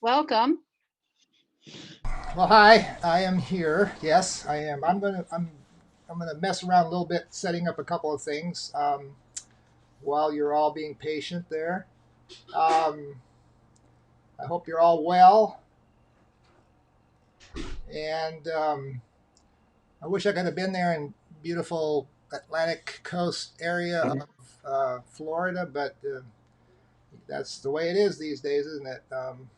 Welcome. Well, hi. I am here. Yes, I am. I'm gonna mess around a little bit, setting up a couple of things while you're all being patient there. Um, I hope you're all well, and I wish I could have been there in beautiful Atlantic coast area of Florida, but that's the way it is these days, isn't it? Um,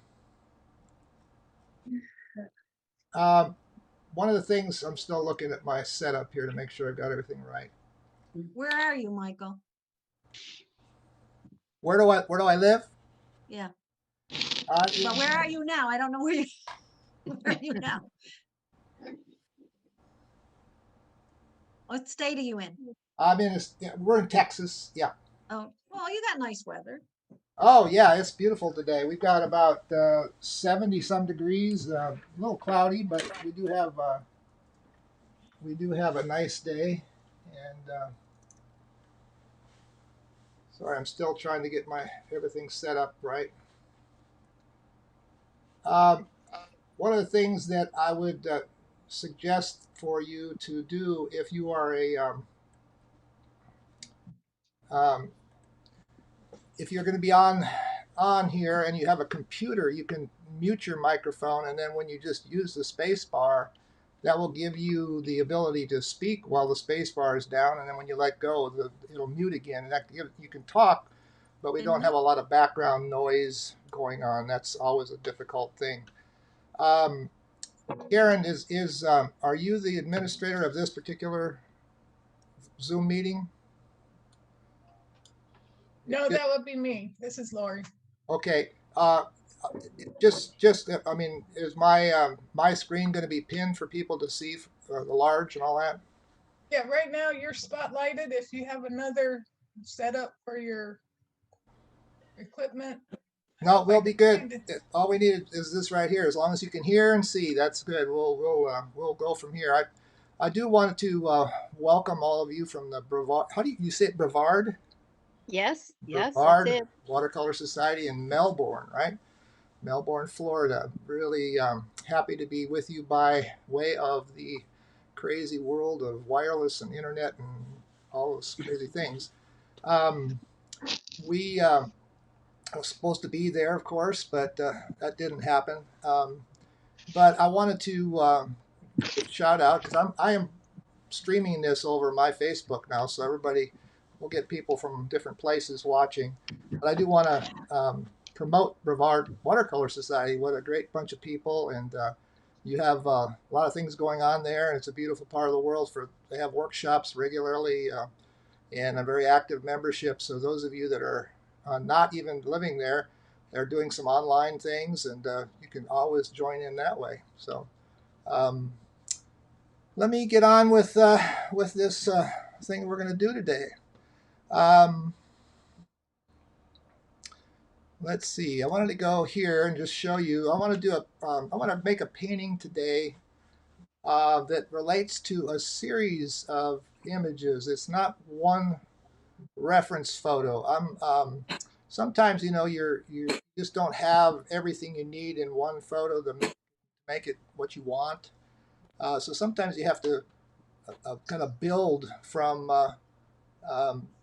One of the things I'm still looking at my setup here to make sure I've got everything right. Where are you, Michael? Where do I live? Yeah. In, But where are you now? I don't know where you where are you now? What state are you in? we're in Texas. Yeah. Oh, well, you got nice weather. Oh yeah, it's beautiful today. We've got about 70 some degrees. A little cloudy, but we do have a nice day. And sorry, I'm still trying to get my everything set up right. Um, One of the things that I would suggest for you to do if you are um, if you're going to be on here and you have a computer, you can mute your microphone, and then when you just use the space bar, that will give you the ability to speak while the space bar is down, and then when you let go, it'll mute again. And you can talk, but we don't have a lot of background noise going on. That's always a difficult thing. Um, Karen, are you the administrator of this particular Zoom meeting? No, that would be me. This is Lori. Okay. I mean, is my screen going to be pinned for people to see the large and all that? Yeah, right now you're spotlighted. If you have another setup for your equipment, No, we'll like be good. All we need is this right here. As long as you can hear and see, that's good. We'll go from here. I do want to welcome all of you from the Brevard. How do you say it? Brevard? Yes, that's Brevard it. Watercolor Society in Melbourne, right? Melbourne, Florida. Really happy to be with you by way of the crazy world of wireless and internet and all those crazy things. Um, we was supposed to be there, of course, but that didn't happen. But I wanted to shout out because I am streaming this over my Facebook now, so everybody will get people from different places watching. But I do want to promote Brevard Watercolor Society. What a great bunch of people, and you have a lot of things going on there, and it's a beautiful part of the world. They have workshops regularly and a very active membership. So those of you that are not even living there, they're doing some online things, and you can always join in that way. So. Um, Let me get on with this thing we're going to do today. Um, let's see. I wanted to go here and just show you. I want to do I want to make a painting today that relates to a series of images. It's not one reference photo. Sometimes you just don't have everything you need in one photo to make it what you want. So sometimes you have to kind of build from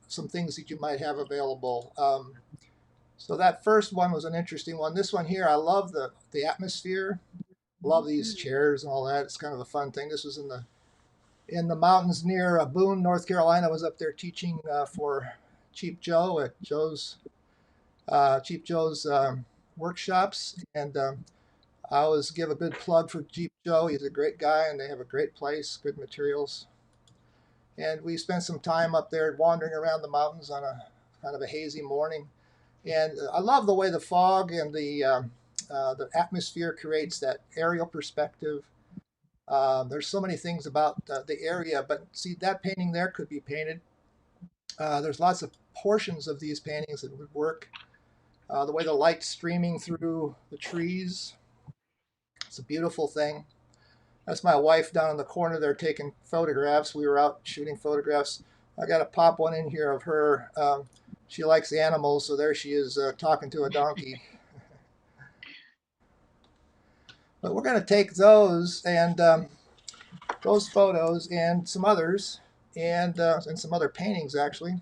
some things that you might have available. So that first one was an interesting one. This one here, I love the atmosphere. Love these chairs and all that. It's kind of a fun thing. This was in the mountains near Boone, North Carolina. I was up there teaching for Cheap Joe at Cheap Joe's workshops, and I always give a good plug for Cheap Joe. He's a great guy, and they have a great place, good materials. And we spent some time up there wandering around the mountains on a kind of a hazy morning. And I love the way the fog and the atmosphere creates that aerial perspective. There's so many things about the area, but see, that painting there could be painted. There's lots of portions of these paintings that would work. The way the light's streaming through the trees, it's a beautiful thing. That's my wife down in the corner there taking photographs. We were out shooting photographs. I got to pop one in here of her. She likes animals, so there she is talking to a donkey. But we're going to take those and those photos and some others and some other paintings actually.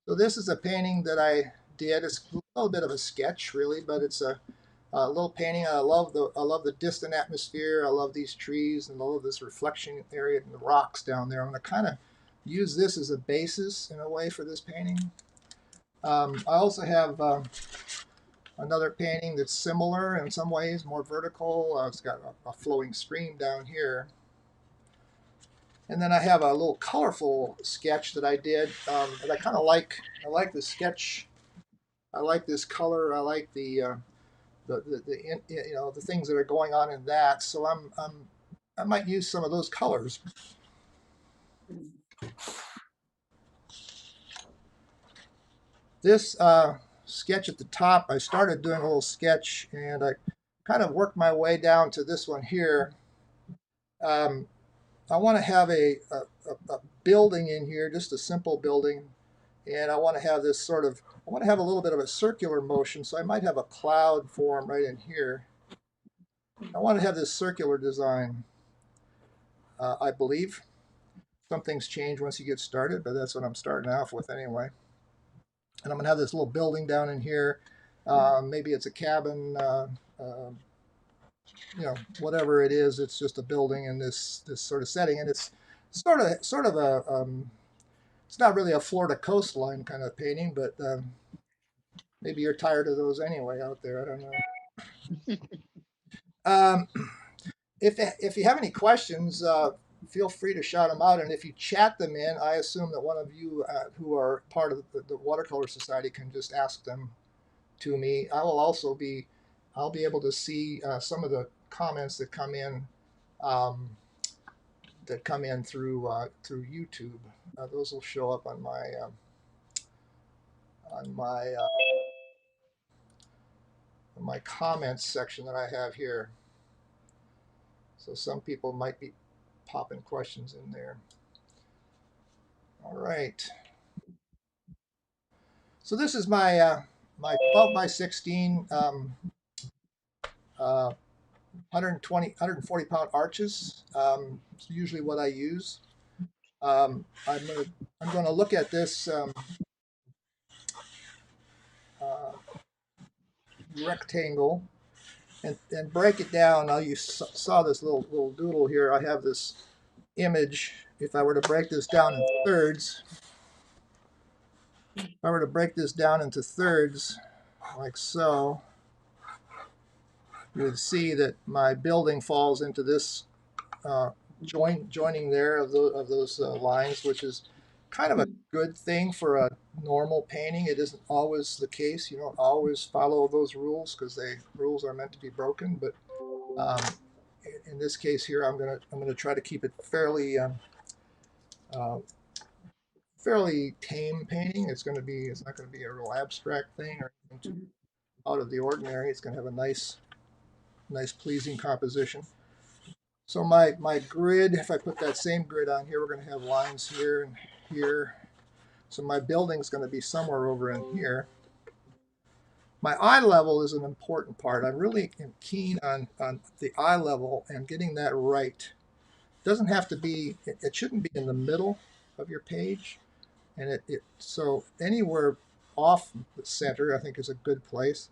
So this is a painting that I did. It's a little bit of a sketch really, but it's a little painting. I love the distant atmosphere. I love these trees and I love this reflection area and the rocks down there. I'm going to kind of use this as a basis in a way for this painting. I also have another painting that's similar in some ways, more vertical. It's got a flowing stream down here. And then I have a little colorful sketch that I did that I kind of like. I like the sketch. I like this color. I like the you know, the things that are going on in that. So I might use some of those colors. This sketch at the top, I started doing a little sketch and I kind of worked my way down to this one here. I want to have a building in here, just a simple building, and I want to have this I want to have a little bit of a circular motion, so I might have a cloud form right in here. I want to have this circular design, I believe. Some things change once you get started, but that's what I'm starting off with anyway. And I'm going to have this little building down in here. Maybe it's a cabin, you know, whatever it is. It's just a building in this sort of setting, and it's sort of a it's not really a Florida coastline kind of painting, but maybe you're tired of those anyway out there. I don't know. If you have any questions, feel free to shout them out. And if you chat them in, I assume that one of you who are part of the Watercolor Society can just ask them to me. I'll be able to see some of the comments that come in through YouTube. Those will show up on my on my uh, my comments section that I have here. So some people might be popping questions in there. All right. So this is my my 12 by 16 140 pound arches. It's usually what I use. I'm gonna look at this uh, rectangle and break it down. Now you saw this little doodle here. I have this image. If I were to break this down in thirds, like so, you would see that my building falls into this joining there of those lines, which is kind of a good thing for a normal painting. It isn't always the case. You don't always follow those rules because rules are meant to be broken. But in this case here, I'm gonna try to keep it fairly fairly tame painting. It's not going to be a real abstract thing or anything too out of the ordinary. It's going to have a nice pleasing composition. So my grid, if I put that same grid on here, we're going to have lines here and here. So my building is going to be somewhere over in here. My eye level is an important part. I really am keen on the eye level and getting that right. It doesn't have to be, it shouldn't be in the middle of your page. And so anywhere off the center, I think is a good place.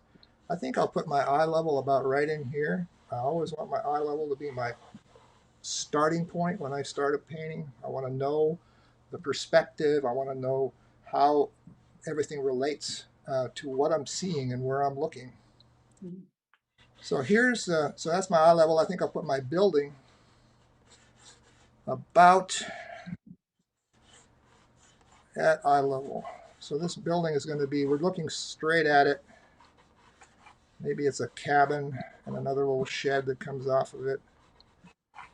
I think I'll put my eye level about right in here. I always want my eye level to be my starting point when I start a painting. I want to know the perspective. I want to know how everything relates to what I'm seeing and where I'm looking. So so that's my eye level. I think I'll put my building about at eye level. So this building is going to be, we're looking straight at it. Maybe it's a cabin and another little shed that comes off of it.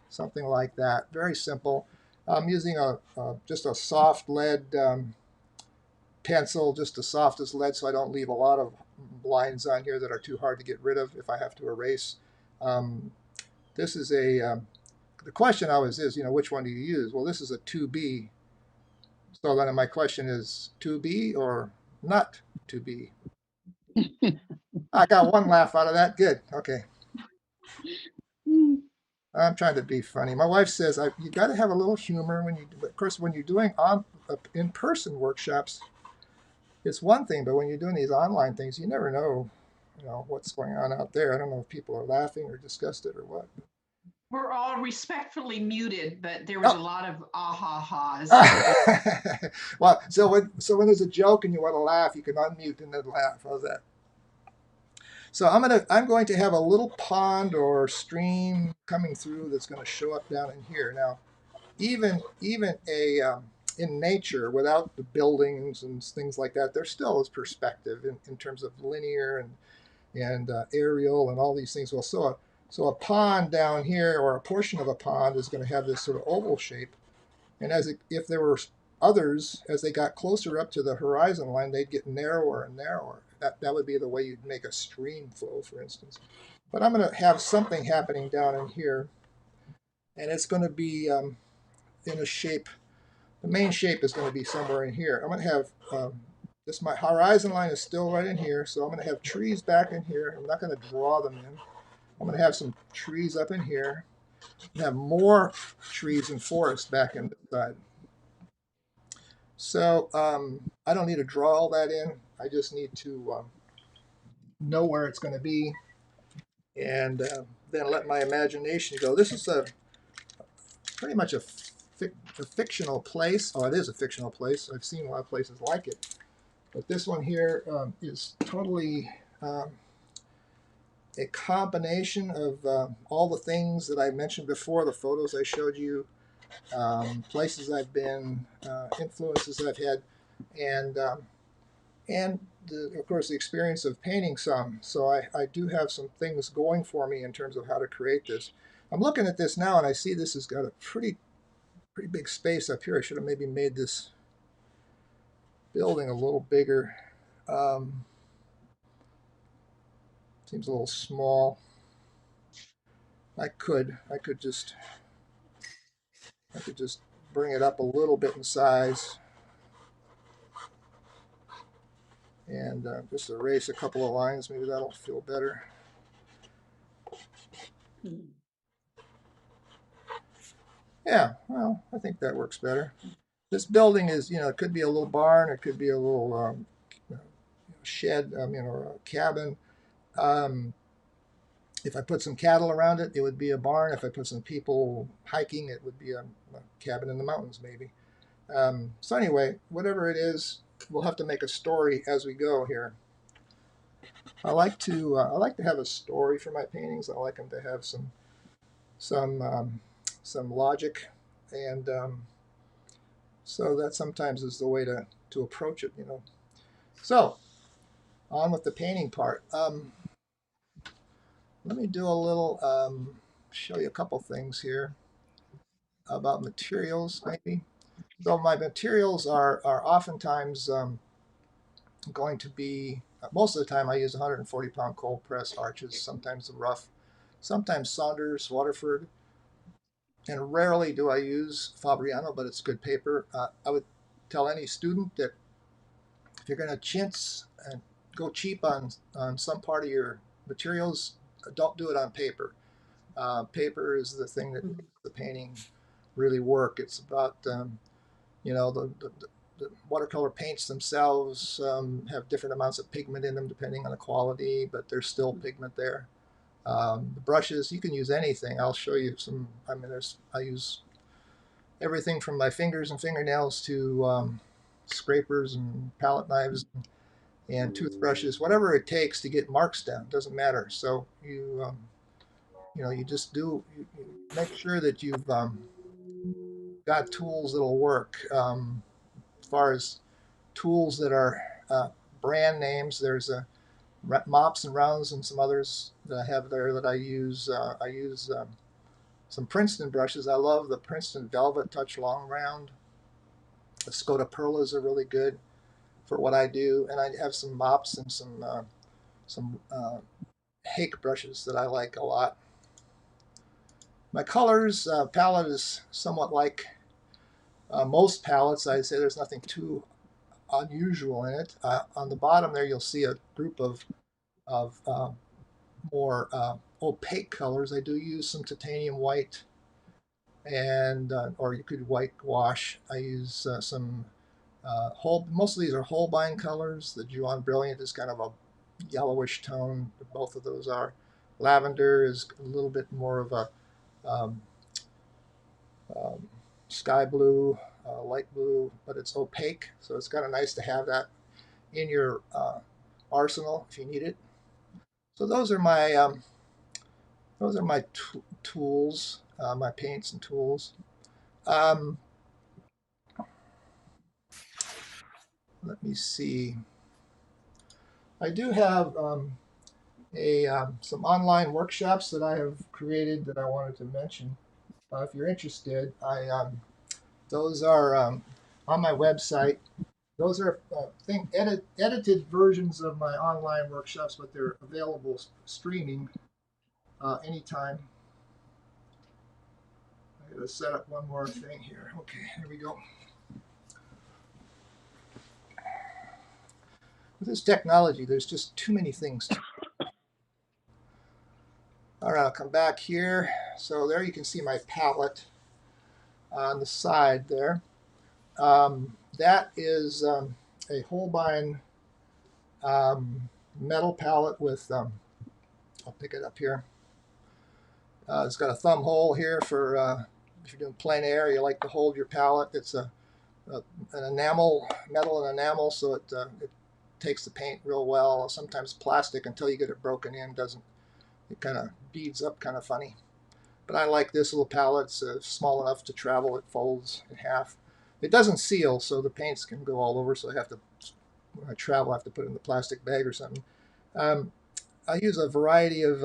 Something like that. Very simple. I'm using just a soft lead pencil, just the softest lead, so I don't leave a lot of lines on here that are too hard to get rid of if I have to erase. This is the question always is, which one do you use? Well, this is a 2B. So then my question is 2B or not 2B? I got one laugh out of that. Good. Okay. I'm trying to be funny. My wife says you got to have a little humor when you. Of course, when you're doing in-person workshops, it's one thing, but when you're doing these online things, you never know, what's going on out there. I don't know if people are laughing or disgusted or what. We're all respectfully muted, but there was a Oh. lot of ah-ha-has. Well, so when there's a joke and you want to laugh, you can unmute and then laugh. How's that? So I'm going to have a little pond or stream coming through that's going to show up down in here. Now, even in nature, without the buildings and things like that, there still is perspective in terms of linear and aerial and all these things. Well, so a pond down here, or a portion of a pond, is going to have this sort of oval shape. And if there were others, as they got closer up to the horizon line, they'd get narrower and narrower. That would be the way you'd make a stream flow, for instance. But I'm going to have something happening down in here, and it's going to be in a shape. The main shape is going to be somewhere in here. I'm going to have this. My horizon line is still right in here, so I'm going to have trees back in here. I'm not going to draw them in. I'm going to have some trees up in here, and have more trees and forest back in the side. So I don't need to draw all that in. I just need to know where it's going to be, and then let my imagination go. This is pretty much a fictional place. Oh, it is a fictional place. I've seen a lot of places like it. But this one here is totally a combination of all the things that I mentioned before, the photos I showed you, places I've been, influences I've had, and of course, the experience of painting some. So I do have some things going for me in terms of how to create this. I'm looking at this now, and I see this has got a pretty big space up here. I should have maybe made this building a little bigger. Seems a little small. I could just bring it up a little bit in size, and just erase a couple of lines. Maybe that'll feel better. Yeah, well, I think that works better. This building is, it could be a little barn, it could be a little shed, or a cabin. If I put some cattle around it, it would be a barn. If I put some people hiking, it would be a cabin in the mountains, maybe. So anyway, whatever it is, we'll have to make a story as we go here. I like to have a story for my paintings. I like them to have some logic, and so that sometimes is the way to approach it, So on with the painting part. Let me do a little show you a couple things here about materials, maybe. So my materials are oftentimes going to be, most of the time I use 140-pound cold press arches, sometimes the rough, sometimes Saunders, Waterford, and rarely do I use Fabriano, but it's good paper. I would tell any student that if you're going to chintz and go cheap on some part of your materials, don't do it on paper. Paper is the thing that makes the painting really work. It's about, the watercolor paints themselves have different amounts of pigment in them depending on the quality, but there's still pigment there. The brushes, you can use anything. I'll show you some. I use everything from my fingers and fingernails to scrapers and palette knives and toothbrushes, whatever it takes to get marks down. Doesn't matter. So you just you make sure that you've got tools that'll work. As far as tools that are brand names, there's Mops and Rounds and some others that I have there that I use. I use some Princeton brushes. I love the Princeton Velvet Touch Long Round. The Scotta Perlas are really good for what I do, and I have some mops and some Hake brushes that I like a lot. My colors palette is somewhat like most palettes. I'd say there's nothing too unusual in it. On the bottom there, you'll see a group of more opaque colors, I do use some titanium white, and or you could whitewash. I use some most of these are Holbein colors. The Juan Brilliant is kind of a yellowish tone. Both of those are. Lavender is a little bit more of a um, um, sky blue, light blue, but it's opaque, so it's kind of nice to have that in your arsenal if you need it. So those are my tools, my paints and tools. Um, let me see. I do have some online workshops that I have created that I wanted to mention. If you're interested, those are on my website. Those are edited versions of my online workshops, but they're available streaming anytime. I gotta set up one more thing here. Okay, here we go. With this technology, there's just too many things. All right, I'll come back here. So there you can see my palette on the side there. That is a Holbein metal palette with, I'll pick it up here. It's got a thumb hole here for if you're doing plein air, you like to hold your palette. It's an enamel, metal and enamel, so it takes the paint real well. Sometimes plastic, until you get it broken in, doesn't. It kind of beads up kind of funny. But I like this little palette. It's small enough to travel. It folds in half. It doesn't seal, so the paints can go all over. So I have to, when I travel, I have to put it in the plastic bag or something. I use a variety of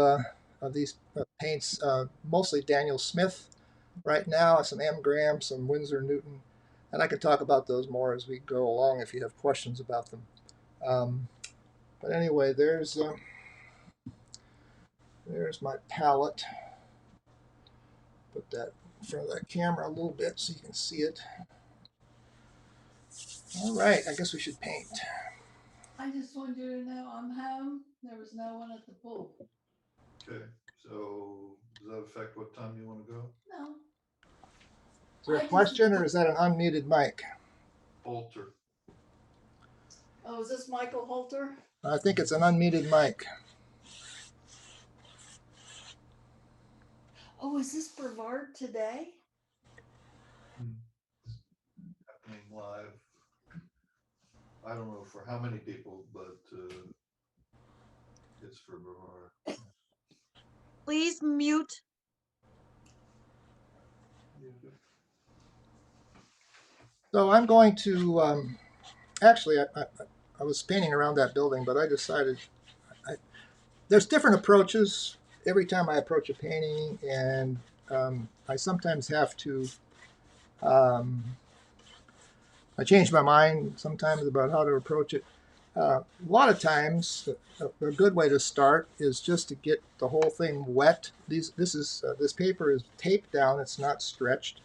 these paints, mostly Daniel Smith right now, some M. Graham, some Winsor Newton, and I can talk about those more as we go along if you have questions about them. But anyway, there's my palette. Put that in front of that camera a little bit so you can see it. All right, I guess we should paint. I just wanted you to know I'm home. There was no one at the pool. Okay, so does that affect what time you want to go? No. Is there a question, or is that an unmuted mic? Alter. Oh, is this Michael Holter? I think it's an unmuted mic. Oh, is this Brevard today? Happening live. I don't know for how many people, but it's for Brevard. Please mute. So I'm going to, actually, I was painting around that building, but I decided there's different approaches every time I approach a painting, and I sometimes have to, I change my mind sometimes about how to approach it. A lot of times, a good way to start is just to get the whole thing wet. This paper is taped down; it's not stretched.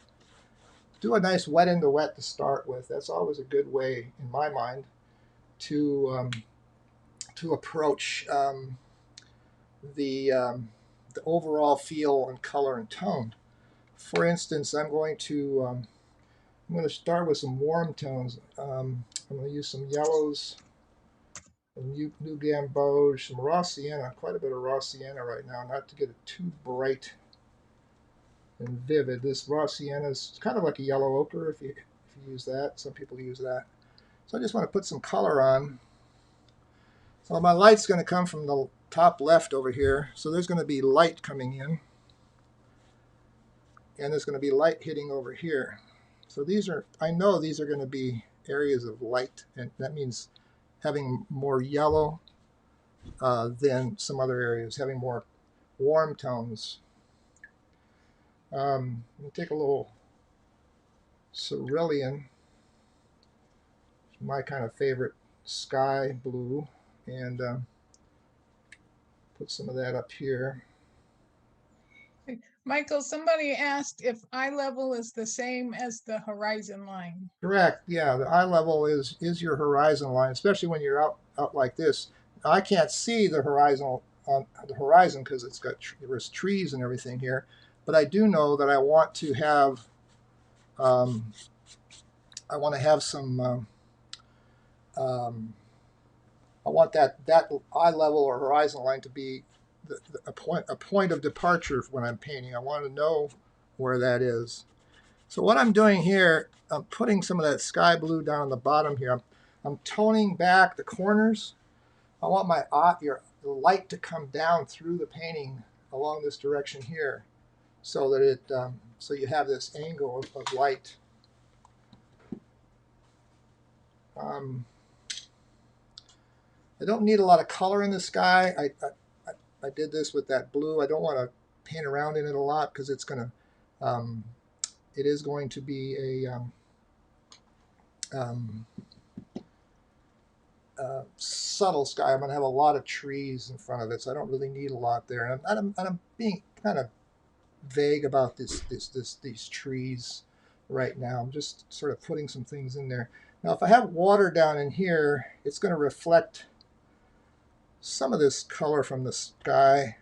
Do a nice wet into wet to start with. That's always a good way, in my mind, to approach the overall feel and color and tone. For instance, I'm going to start with some warm tones. I'm going to use some yellows, some New Gamboge, some raw sienna, quite a bit of raw sienna right now, not to get it too bright and vivid. This raw sienna is kind of like a yellow ochre if you use that. Some people use that. So I just want to put some color on. So my light's going to come from the top left over here. So there's going to be light coming in. And there's going to be light hitting over here. So I know these are going to be areas of light. And that means having more yellow than some other areas, having more warm tones. We'll take a little cerulean, my kind of favorite sky blue, and put some of that up here. Michael, somebody asked if eye level is the same as the horizon line. Correct. Yeah, the eye level is your horizon line, especially when you're out like this. I can't see the horizon on the horizon because it's got there's trees and everything here. But I do know that I want to have some I want that eye level or horizon line to be a point of departure when I'm painting. I want to know where that is. So what I'm doing here, I'm putting some of that sky blue down on the bottom here. I'm toning back the corners. I want the light to come down through the painting along this direction here, so that so you have this angle of light. I don't need a lot of color in the sky. I did this with that blue. I don't want to paint around in it a lot because it is going to be a subtle sky. I'm going to have a lot of trees in front of it, so I don't really need a lot there. And I'm being kind of vague about these trees right now. I'm just sort of putting some things in there. Now, if I have water down in here, it's going to reflect some of this color from the sky.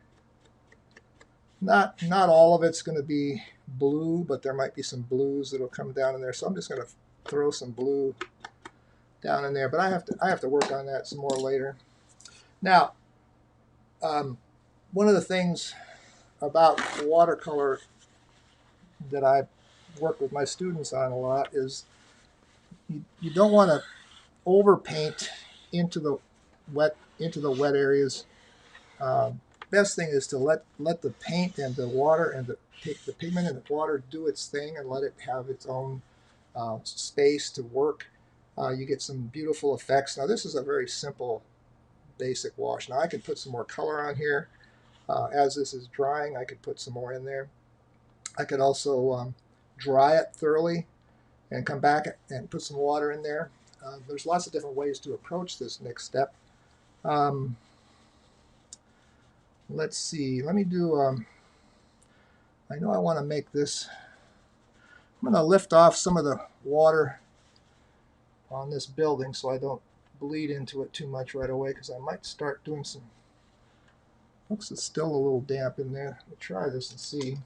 Not all of it's going to be blue, but there might be some blues that'll come down in there. So I'm just going to throw some blue down in there. But I have to work on that some more later. Now, one of the things about watercolor that I work with my students on a lot is you don't want to overpaint into the wet areas. Best thing is to let the paint and the water and the pigment and the water do its thing and let it have its own space to work. You get some beautiful effects. Now this is a very simple, basic wash. Now I could put some more color on here. As this is drying, I could put some more in there. I could also dry it thoroughly and come back and put some water in there. There's lots of different ways to approach this next step. Let's see. Let me do. I know I want to make this. I'm going to lift off some of the water on this building so I don't bleed into it too much right away, because I might start doing some. Looks it's still a little damp in there. We'll try this and see.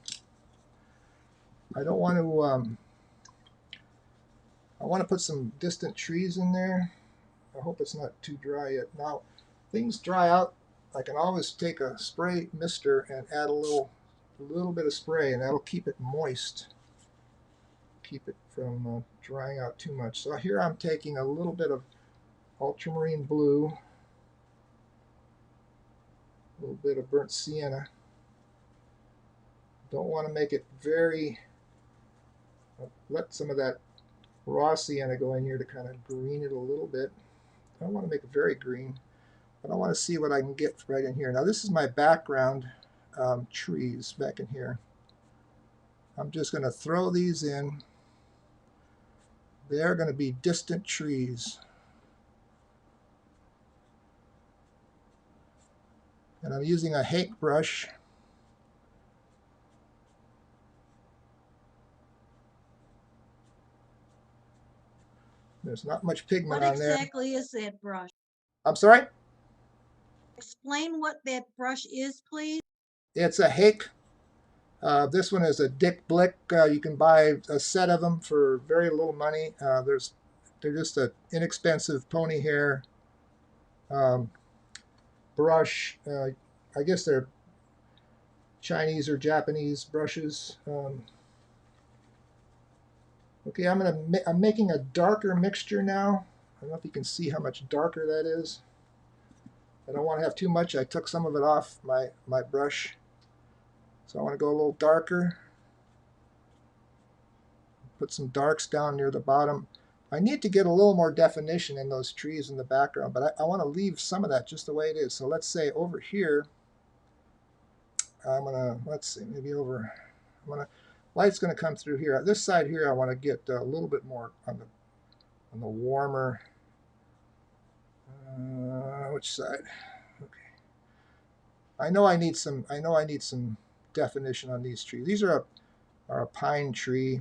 I don't want to. I want to put some distant trees in there. I hope it's not too dry yet. Now, things dry out. I can always take a spray mister and add a little bit of spray, and that'll keep it moist. Keep it from drying out too much. So here I'm taking a little bit of ultramarine blue, a little bit of burnt sienna. Don't want to make it very. Let some of that raw sienna go in here to kind of green it a little bit. I don't want to make it very green, but I want to see what I can get right in here. Now this is my background trees back in here. I'm just going to throw these in. They're going to be distant trees. And I'm using a hake brush. There's not much pigment What on there. exactly is that brush? I'm sorry? Explain what that brush is, please. It's a hake. This one is a Dick Blick. You can buy a set of them for very little money. They're just an inexpensive pony hair brush. I guess they're Chinese or Japanese brushes. Okay, I'm making a darker mixture now. I don't know if you can see how much darker that is. I don't want to have too much. I took some of it off my brush. So I want to go a little darker. Put some darks down near the bottom. I need to get a little more definition in those trees in the background, but I want to leave some of that just the way it is. So let's say over here, I'm going to, let's see, maybe over, light's going to come through here. This side here, I want to get a little bit more on the warmer, which side? Okay. I know I need some definition on these trees. These are a pine tree.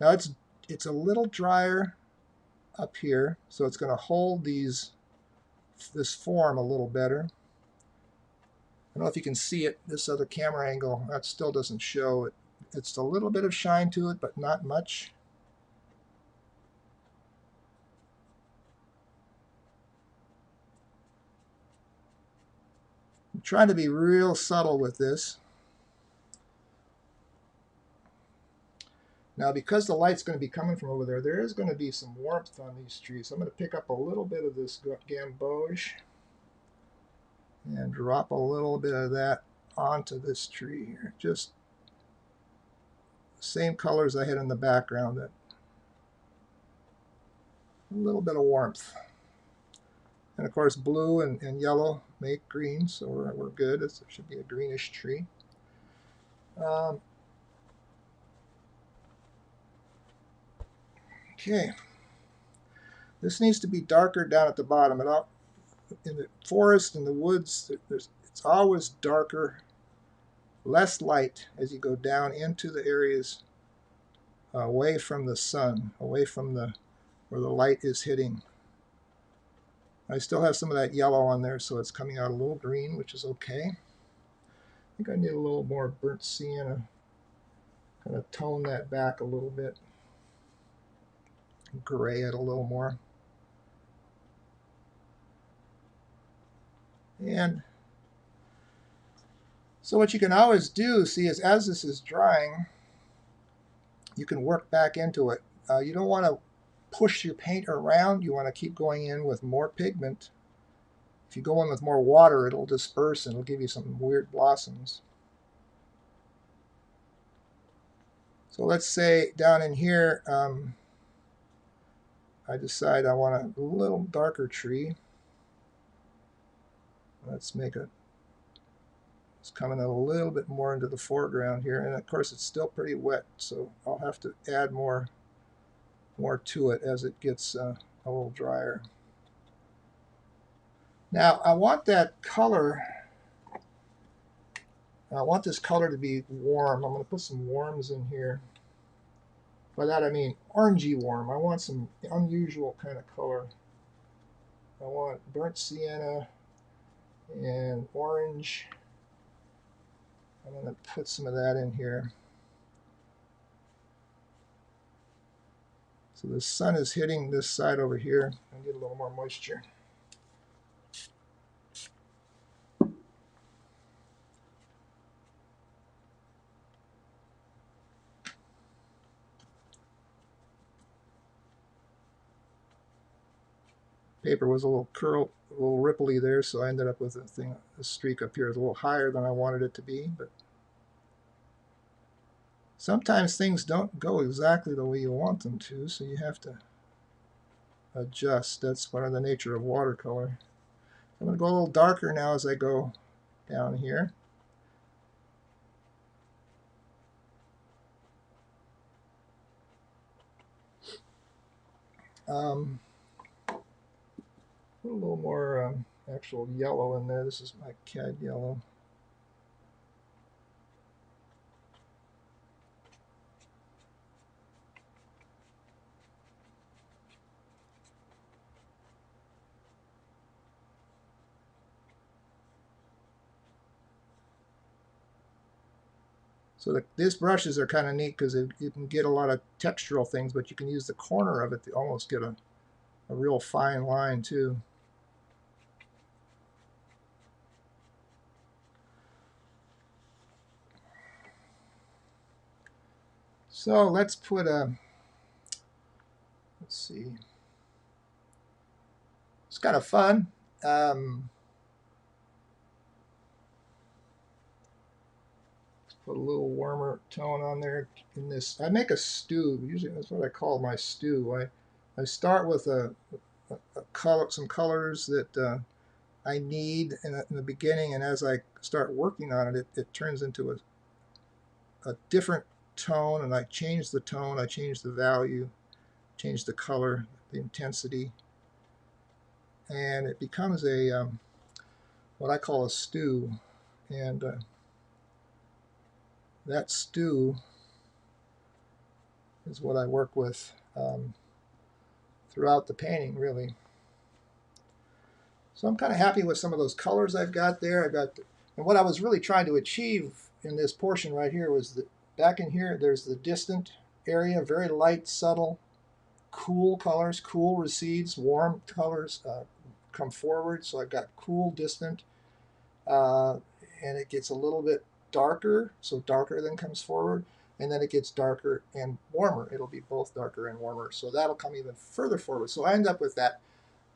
Now it's a little drier up here, so it's going to hold this form a little better. don't know if you can see it, this other camera angle, that still doesn't show it. It's a little bit of shine to it, but not much. I'm trying to be real subtle with this. Now, because the light's going to be coming from over there, there is going to be some warmth on these trees. So I'm going to pick up a little bit of this gamboge and drop a little bit of that onto this tree here. Just the same colors I had in the background. That a little bit of warmth. And of course, blue and yellow make green, so we're good. It should be a greenish tree. Okay. This needs to be darker down at the bottom. In the forest, in the woods, it's always darker, less light as you go down into the areas away from the sun, away from where the light is hitting. I still have some of that yellow on there, so it's coming out a little green, which is okay. I think I need a little more burnt sienna, kind of tone that back a little bit, gray it a little more. And so what you can always do, see, is as this is drying, you can work back into it. You don't want to push your paint around. You want to keep going in with more pigment. If you go in with more water, it'll disperse and it'll give you some weird blossoms. So let's say down in here, I decide I want a little darker tree. Let's make it's coming a little bit more into the foreground here. And of course, it's still pretty wet, so I'll have to add more to it as it gets a little drier. Now, I want that color, I want this color to be warm. I'm going to put some warms in here. By that I mean orangey warm. I want some unusual kind of color. I want burnt sienna and orange. I'm going to put some of that in here. So the sun is hitting this side over here. I get a little more moisture. Paper was a little ripply there, so I ended up with a streak up here. It's a little higher than I wanted it to be, but sometimes things don't go exactly the way you want them to, so you have to adjust. That's part of the nature of watercolor. I'm going to go a little darker now as I go down here. Put a little more actual yellow in there. This is my cad yellow. So these brushes are kind of neat because you can get a lot of textural things, but you can use the corner of it to almost get a real fine line too. So let's put let's see. It's kind of fun. Put a little warmer tone on there in this. I make a stew. Usually that's what I call my stew. I start with some colors that I need in the beginning, and as I start working on it, it turns into a different tone, and I change the tone, I change the value, change the color, the intensity, and it becomes a what I call a stew. And that stew is what I work with throughout the painting, really. So I'm kind of happy with some of those colors I've got there. I've got And what I was really trying to achieve in this portion right here was that back in here, there's the distant area, very light, subtle, cool colors, cool recedes, warm colors come forward. So I've got cool, distant, and it gets a little bit darker, so darker then comes forward, and then it gets darker and warmer. It'll be both darker and warmer, so that'll come even further forward. So I end up with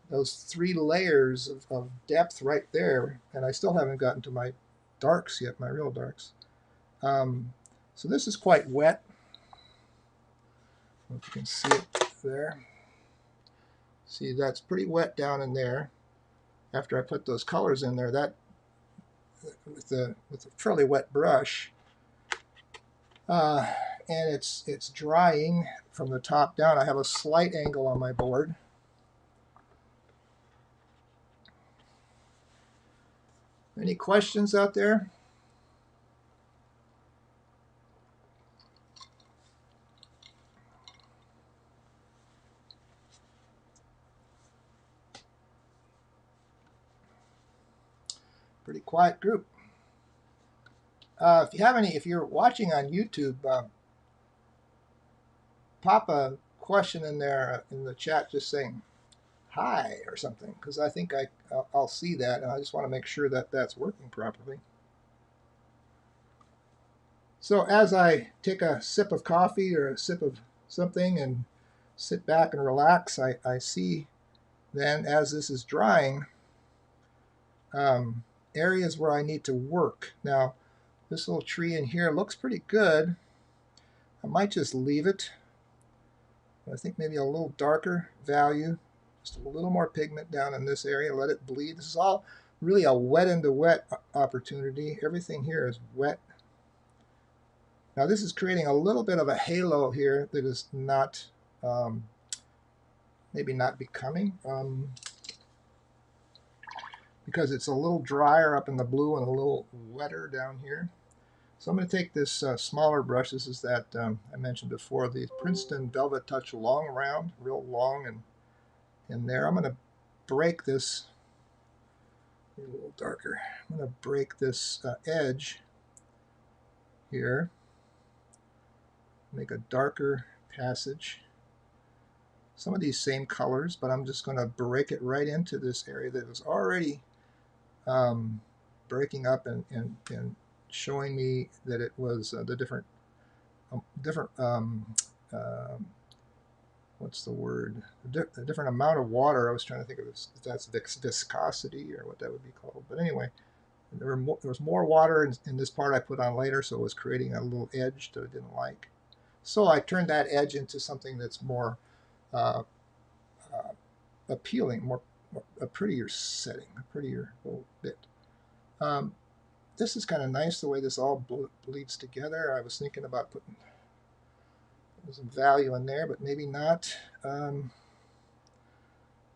those 3 layers of depth right there, and I still haven't gotten to my darks yet, my real darks. So this is quite wet. If you can see it there. See, that's pretty wet down in there. After I put those colors in there, that with a fairly wet brush, and it's drying from the top down. I have a slight angle on my board. Any questions out there? Pretty quiet group. If you have any, if you're watching on YouTube, pop a question in there in the chat, just saying hi or something, because I think I'll see that, and I just want to make sure that that's working properly. So as I take a sip of coffee or a sip of something and sit back and relax, I see then, as this is drying, areas where I need to work. Now, this little tree in here looks pretty good. I might just leave it. I think maybe a little darker value, just a little more pigment down in this area, let it bleed. This is all really a wet into wet opportunity. Everything here is wet. Now this is creating a little bit of a halo here that is not, maybe not becoming, because it's a little drier up in the blue and a little wetter down here. So I'm going to take this smaller brush. This is that I mentioned before, the Princeton Velvet Touch Long Round, real long and in there. I'm going to break this a little darker. I'm going to break this edge here, make a darker passage. Some of these same colors, but I'm just going to break it right into this area that was already breaking up and showing me that it was the different what's the word? A different amount of water. I was trying to think of this, if that's viscosity or what that would be called. But anyway, there was more water in this part I put on later, so it was creating a little edge that I didn't like. So I turned that edge into something that's more appealing, a prettier setting, a prettier little bit. This is kind of nice the way this all bleeds together. I was thinking about putting some value in there, but maybe not. I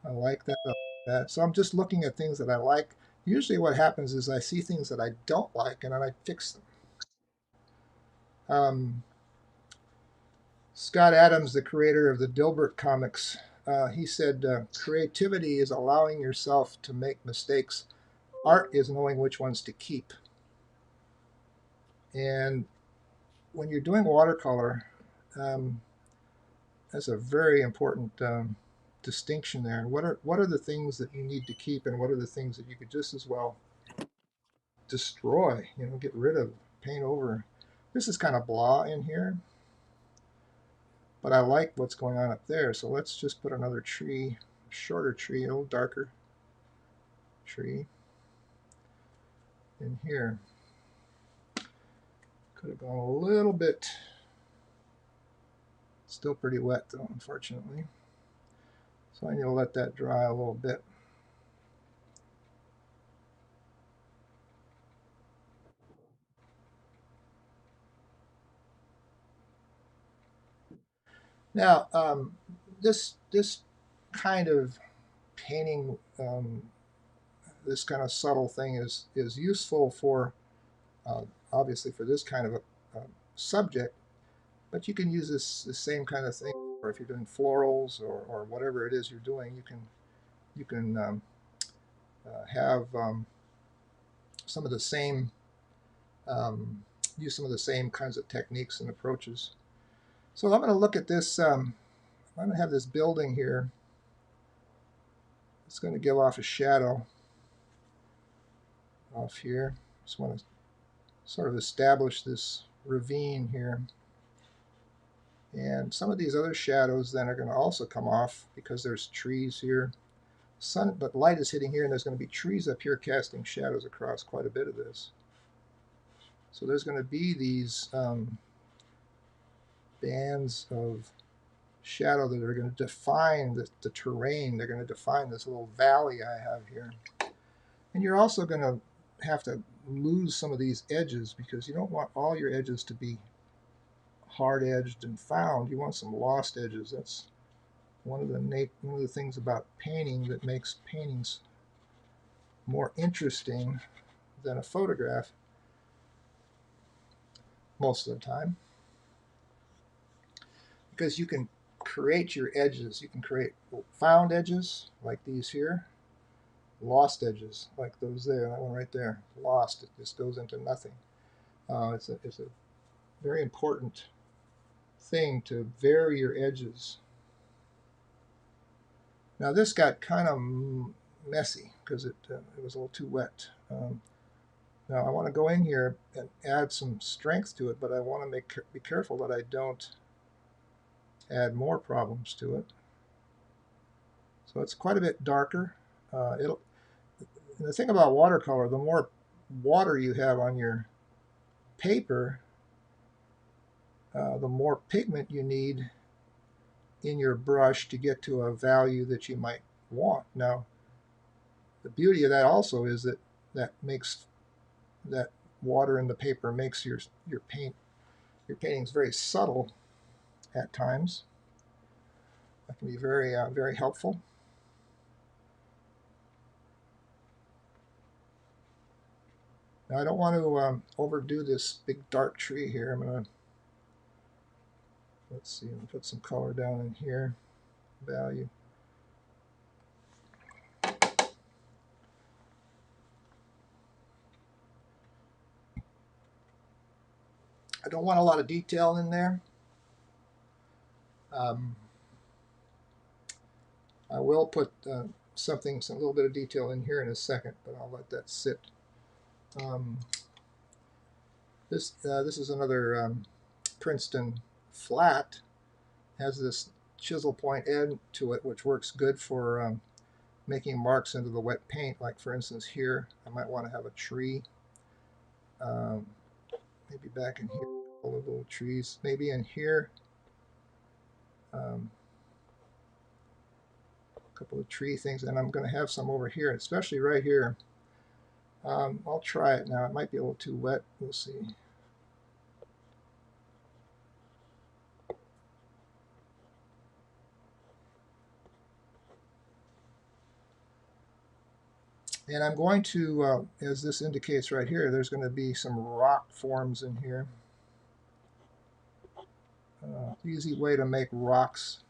like that. So I'm just looking at things that I like. Usually what happens is I see things that I don't like and then I fix them. Scott Adams, the creator of the Dilbert comics, he said, creativity is allowing yourself to make mistakes. Art is knowing which ones to keep. And when you're doing watercolor, that's a very important distinction there. What are the things that you need to keep, and what are the things that you could just as well destroy, get rid of, paint over? This is kind of blah in here, but I like what's going on up there. So let's just put another tree, a shorter tree, a little darker tree in here. Could have gone a little bit, still pretty wet though, unfortunately. So I need to let that dry a little bit. Now, this kind of painting, this kind of subtle thing is useful for, obviously for this kind of a subject, but you can use the same kind of thing, or if you're doing florals or whatever it is you're doing, you can have some of the same, use some of the same kinds of techniques and approaches. So I'm going to look at this. I'm going to have this building here. It's going to give off a shadow off here. Just want to sort of establish this ravine here. And some of these other shadows then are going to also come off because there's trees here. But light is hitting here, and there's going to be trees up here casting shadows across quite a bit of this. So there's going to be these bands of shadow that are going to define the terrain. They're going to define this little valley I have here. And you're also going to have to lose some of these edges because you don't want all your edges to be hard-edged and found. You want some lost edges. That's one of the things about painting that makes paintings more interesting than a photograph most of the time, because you can create your edges. You can create found edges like these here, lost edges like those there. That one right there, lost. It just goes into nothing. It's a very important thing to vary your edges. Now this got kind of messy because it was a little too wet. Now I want to go in here and add some strength to it, but I want to be careful that I don't add more problems to it. So it's quite a bit darker. The thing about watercolor, the more water you have on your paper, the more pigment you need in your brush to get to a value that you might want. Now, the beauty of that also is that that water in the paper makes your paintings very subtle at times. That can be very very helpful. Now I don't want to overdo this big dark tree here. I'm going to, let's see, I'm put some color down in here, value. I don't want a lot of detail in there. I will put some little bit of detail in here in a second, but I'll let that sit. This is another Princeton flat. Has this chisel point end to it, which works good for making marks into the wet paint. Like for instance here, I might want to have a tree. Maybe back in here, all the little trees. Maybe in here, a couple of tree things, and I'm going to have some over here, especially right here. I'll try it now. It might be a little too wet. We'll see. And I'm going to, as this indicates right here, there's going to be some rock forms in here. Easy way to make rocks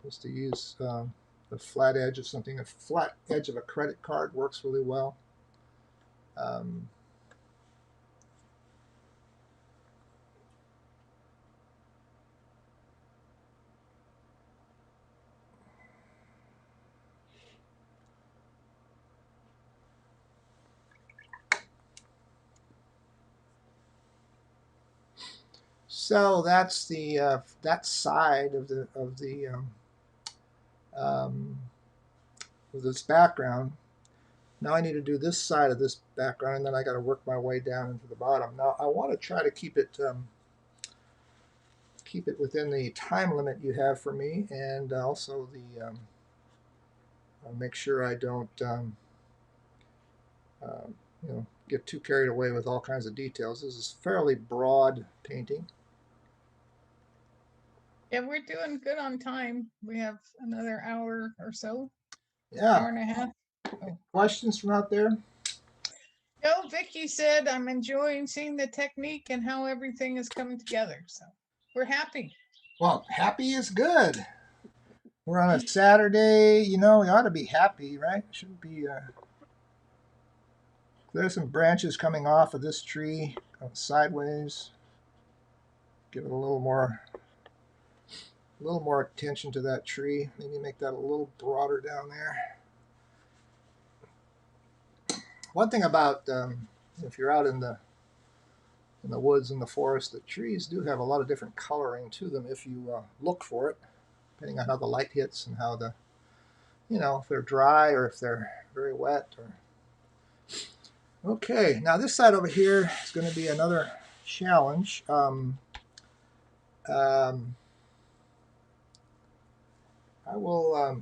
is to use the flat edge of something. A flat edge of a credit card works really well. So that's the that side of this background. Now I need to do this side of this background, and then I got to work my way down into the bottom. Now I want to try to keep it within the time limit you have for me, and also the make sure I don't get too carried away with all kinds of details. This is fairly broad painting. Yeah, we're doing good on time. We have another hour or so. Yeah. Hour and a half. Questions from out there? No, Vicky said, I'm enjoying seeing the technique and how everything is coming together. So we're happy. Well, happy is good. We're on a Saturday, we ought to be happy, right? Shouldn't be There's some branches coming off of this tree sideways. Give it a little more attention to that tree. Maybe make that a little broader down there. One thing about if you're out in the woods and the forest, the trees do have a lot of different coloring to them if you look for it, depending on how the light hits and how the, if they're dry or if they're very wet. Okay, now this side over here is going to be another challenge. I will.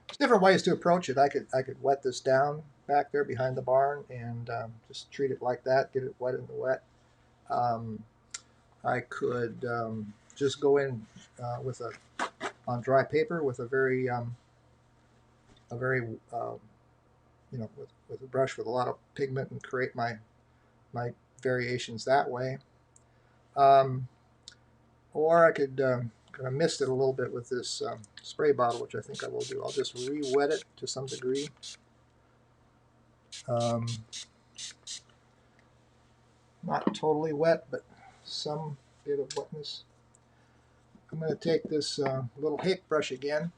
There's different ways to approach it. I could wet this down back there behind the barn and just treat it like that. Get it wet in the wet. I could just go in on dry paper with a very with a brush with a lot of pigment and create my variations that way. Or I could kind of mist it a little bit with this spray bottle, which I think I will do. I'll just re-wet it to some degree. Not totally wet, but some bit of wetness. I'm going to take this little hake brush again.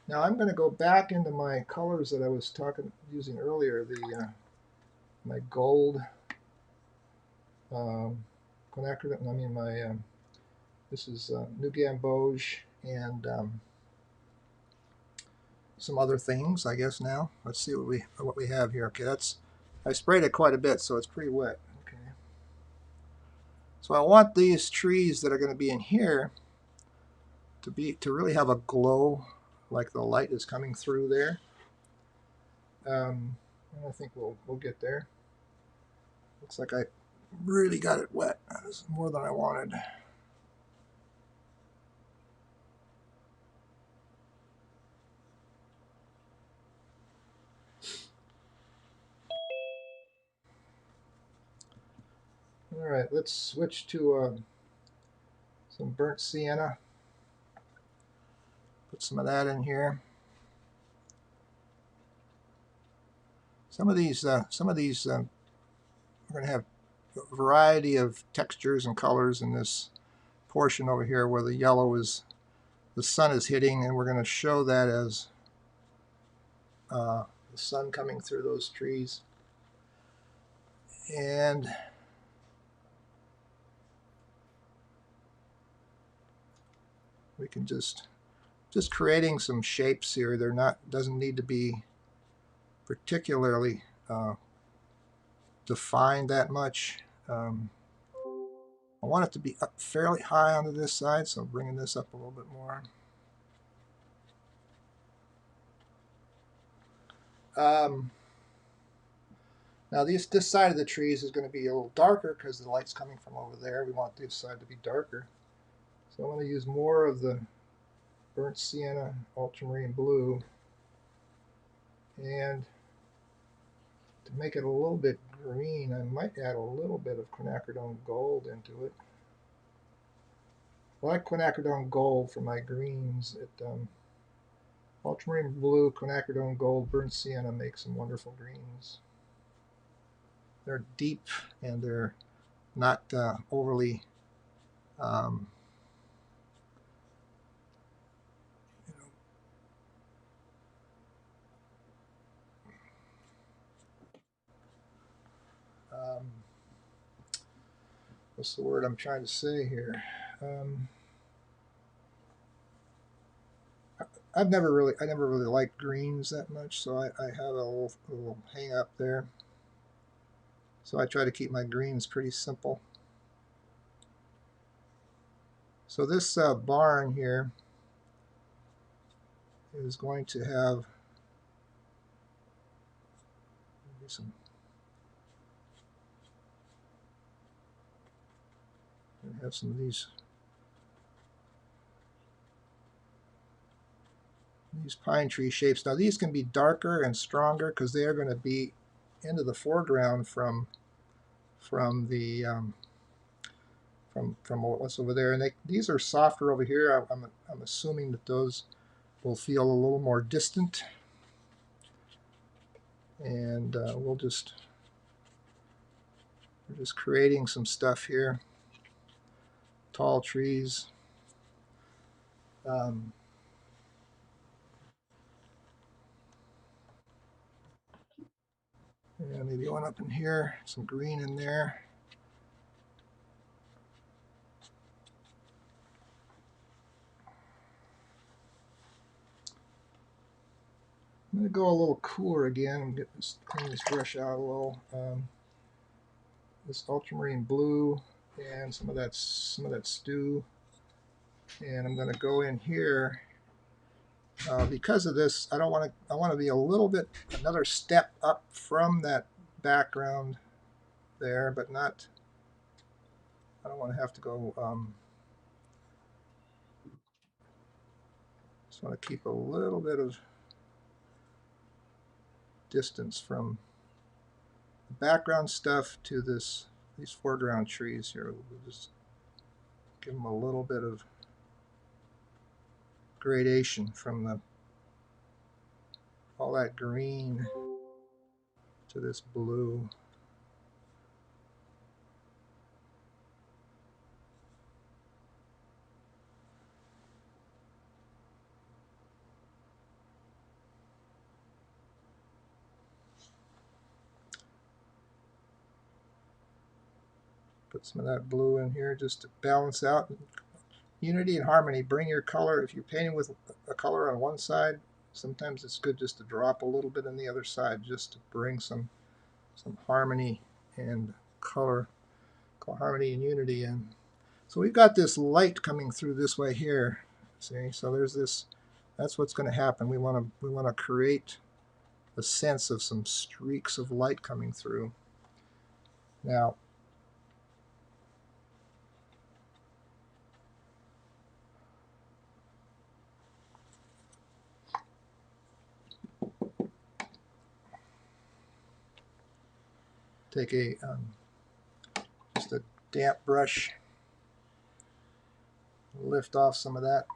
Now I'm going to go back into my colors that I was using earlier. My gold quinacridone. This is New Gamboge and some other things, I guess. Now let's see what we have here. Okay, I sprayed it quite a bit, so it's pretty wet. Okay, so I want these trees that are going to be in here to really have a glow, like the light is coming through there. I think we'll get there. Looks like I really got it wet. That's more than I wanted. All right, let's switch to some burnt sienna. Put some of that in here. Some of these we're going to have a variety of textures and colors in this portion over here where the yellow is the sun is hitting, and we're going to show that as the sun coming through those trees. And we can just creating some shapes here. Doesn't need to be particularly defined that much. I want it to be up fairly high onto this side, so I'm bringing this up a little bit more. Now this side of the trees is going to be a little darker because the light's coming from over there. We want this side to be darker. So I'm going to use more of the burnt sienna, ultramarine blue, and to make it a little bit green, I might add a little bit of quinacridone gold into it. I like quinacridone gold for my greens. Ultramarine blue, quinacridone gold, burnt sienna make some wonderful greens. They're deep and they're not overly what's the word I'm trying to say here? I never really liked greens that much, so I have a little hang up there. So I try to keep my greens pretty simple. So this barn here is going to have some of these pine tree shapes. Now these can be darker and stronger because they are going to be into the foreground from what's over there, and these are softer over here. I'm assuming that those will feel a little more distant, and we'll just We're just creating some stuff here. Tall trees. Yeah, maybe one up in here, some green in there. I'm going to go a little cooler again. I'm getting this, clean this brush out a little. This ultramarine blue and some of that stew. And I'm going to go in here because of this. I want to be a little bit another step up from that background there, but not. I don't want to have to go. Just want to keep a little bit of distance from the background stuff to these foreground trees here. We'll just give them a little bit of gradation from all that green to this blue. Put some of that blue in here just to balance out. Unity and harmony. Bring your color. If you're painting with a color on one side, sometimes it's good just to drop a little bit on the other side just to bring some harmony and color harmony and unity in. So we've got this light coming through this way here. See, so there's this. That's what's going to happen. We want to create a sense of some streaks of light coming through. Now, take just a damp brush, lift off some of that.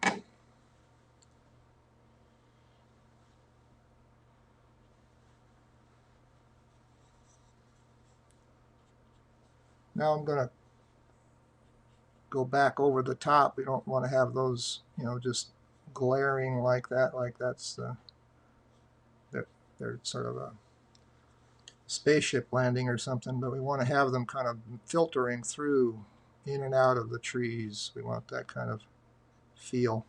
Now I'm going to go back over the top. We don't want to have those, just glaring like that. Like that's they're sort of a spaceship landing or something, but we want to have them kind of filtering through in and out of the trees. We want that kind of feel.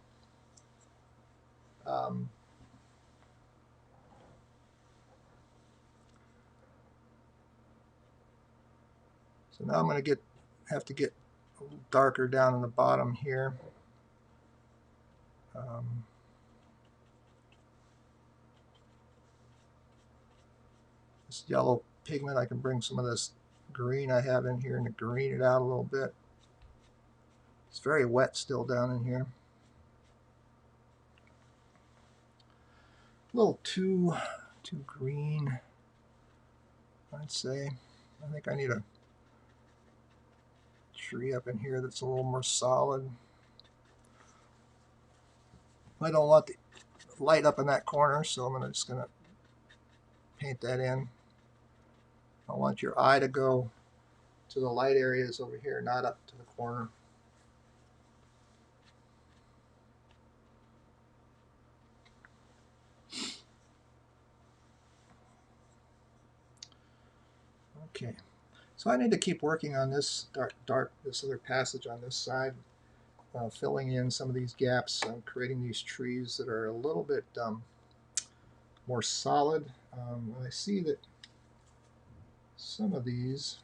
So now I'm going to have to get a little darker down in the bottom here. This yellow pigment, I can bring some of this green I have in here and green it out a little bit. It's very wet still down in here. A little too green, I'd say. I think I need a tree up in here that's a little more solid. I don't want the light up in that corner, so I'm just going to paint that in. I want your eye to go to the light areas over here, not up to the corner. Okay, so I need to keep working on this this other passage on this side, filling in some of these gaps, creating these trees that are a little bit more solid. I see that some of these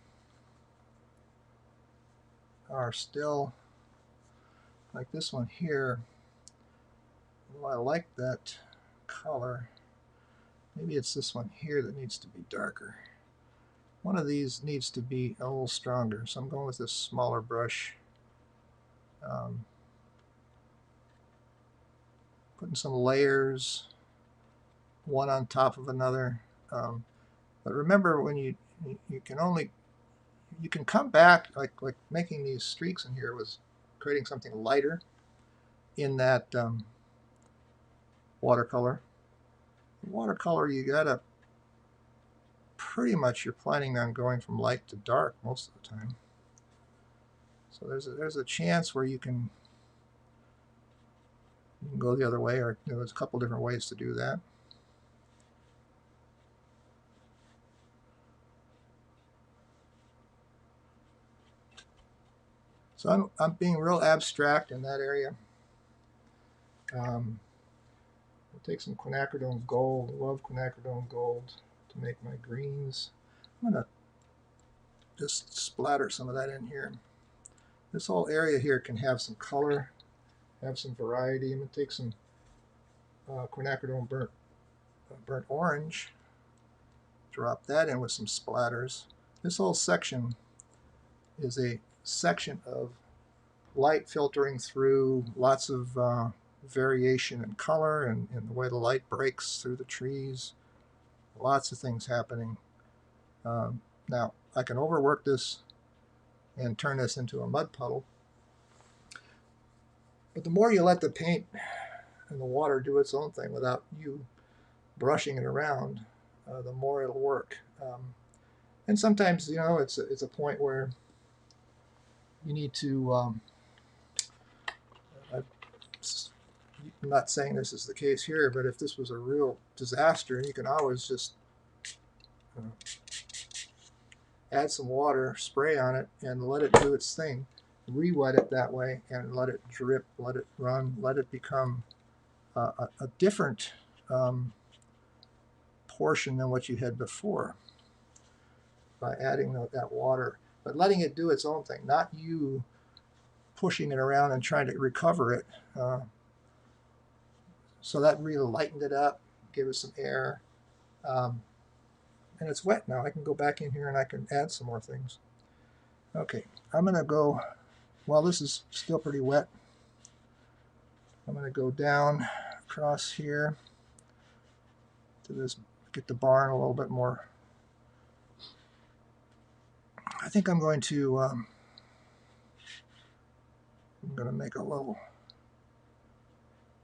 are still, like this one here. Well, I like that color. Maybe it's this one here that needs to be darker. One of these needs to be a little stronger, so I'm going with this smaller brush. Putting some layers, one on top of another. But remember, when you can come back, like making these streaks in here was creating something lighter in that watercolor. Watercolor, you gotta pretty much you're planning on going from light to dark most of the time. So there's a chance where you can go the other way, or there's a couple different ways to do that. So I'm being real abstract in that area. I'll take some quinacridone gold. I love quinacridone gold to make my greens. I'm going to just splatter some of that in here. This whole area here can have some color, have some variety. I'm going to take some quinacridone burnt orange, drop that in with some splatters. This whole section is a section of light filtering through, lots of variation in color and the way the light breaks through the trees. Lots of things happening. Now, I can overwork this and turn this into a mud puddle. But the more you let the paint and the water do its own thing without you brushing it around, the more it'll work. And sometimes, it's a point where you need to, I'm not saying this is the case here, but if this was a real disaster, you can always just add some water, spray on it, and let it do its thing. Re-wet it that way and let it drip, let it run, let it become a different portion than what you had before by adding that water, but letting it do its own thing, not you pushing it around and trying to recover it. So that really lightened it up, gave it some air. And it's wet now. I can go back in here and I can add some more things. Okay, I'm going to go, well, this is still pretty wet. I'm going to go down across here to this, get the barn a little bit more. I think I'm going to make a little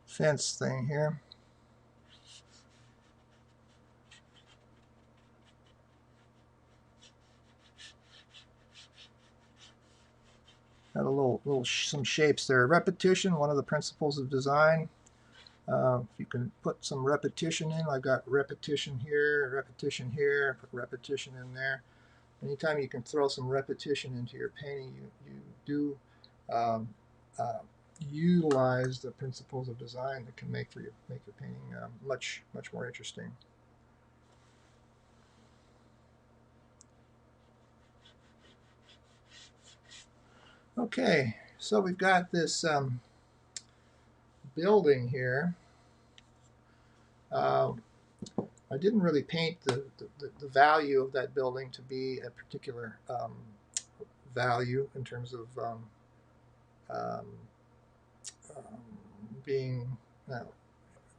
fence thing here. Got some shapes there. Repetition, one of the principles of design. You can put some repetition in. I've got repetition here, put repetition in there. Anytime you can throw some repetition into your painting, you do utilize the principles of design that can make your painting much more interesting. Okay, so we've got this building here. I didn't really paint the value of that building to be a particular value in terms of being,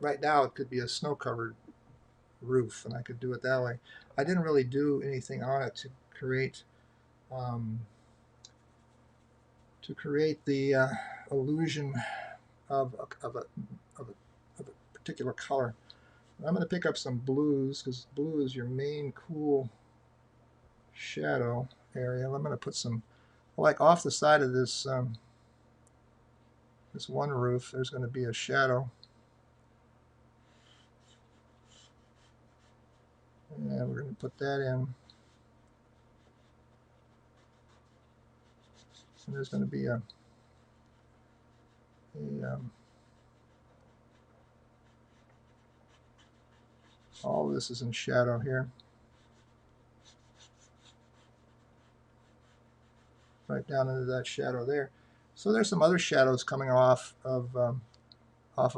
right now it could be a snow-covered roof, and I could do it that way. I didn't really do anything on it to create the illusion of a particular color. I'm going to pick up some blues because blue is your main cool shadow area. I'm going to put some, like off the side of this this one roof, there's going to be a shadow. And we're going to put that in. And there's going to be all this is in shadow here. Right down into that shadow there. So there's some other shadows coming off of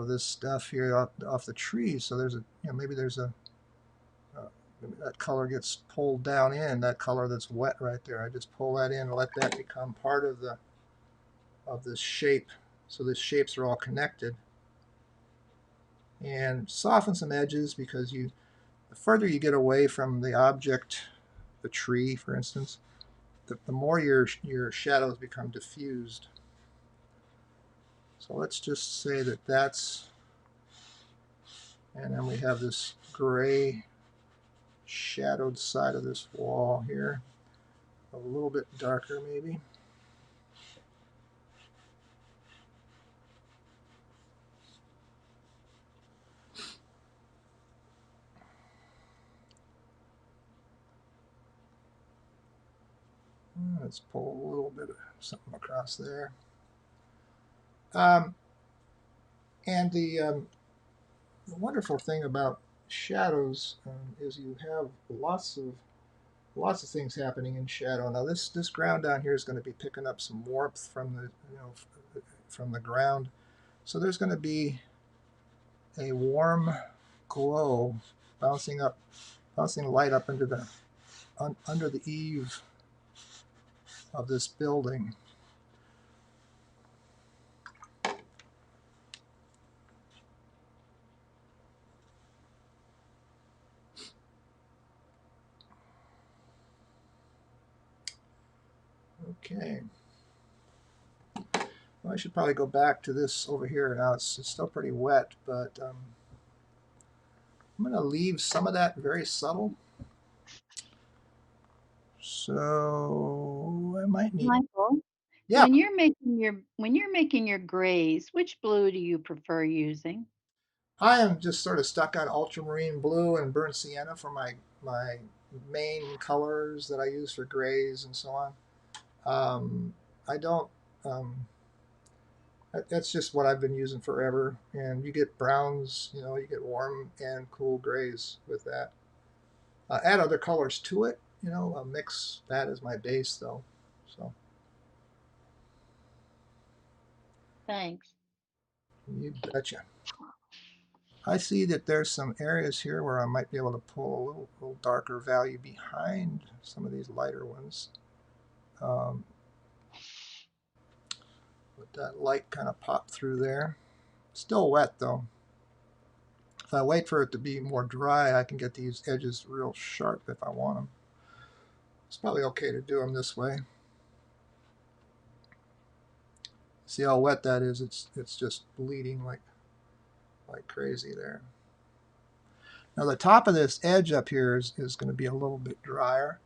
this stuff here, off the trees. So there's maybe there's that color gets pulled down in, that color that's wet right there. I just pull that in and let that become part of this shape. So the shapes are all connected. And soften some edges because the further you get away from the object, the tree for instance, the more your shadows become diffused. So let's just say that's, and then we have this gray shadowed side of this wall here. A little bit darker maybe. Let's pull a little bit of something across there. And the wonderful thing about shadows is you have lots of things happening in shadow. Now this ground down here is going to be picking up some warmth from the from the ground, so there's going to be a warm glow bouncing light up into the under the eave of this building. Okay. Well, I should probably go back to this over here. Now it's still pretty wet, but I'm going to leave some of that very subtle. So I might need. Michael, Yeah, when you're making your grays, which blue do you prefer using? I am just sort of stuck on ultramarine blue and burnt sienna for my main colors that I use for grays and so on. I don't. That's just what I've been using forever. And you get browns, you get warm and cool grays with that. Add other colors to it, mix that as my base though. So Thanks. you betcha. I see that there's some areas here where I might be able to pull a little darker value behind some of these lighter ones. Let that light kind of pop through there. Still wet though. If I wait for it to be more dry, I can get these edges real sharp if I want them. It's probably okay to do them this way. See how wet that is? It's just bleeding like crazy there. Now the top of this edge up here is going to be a little bit drier.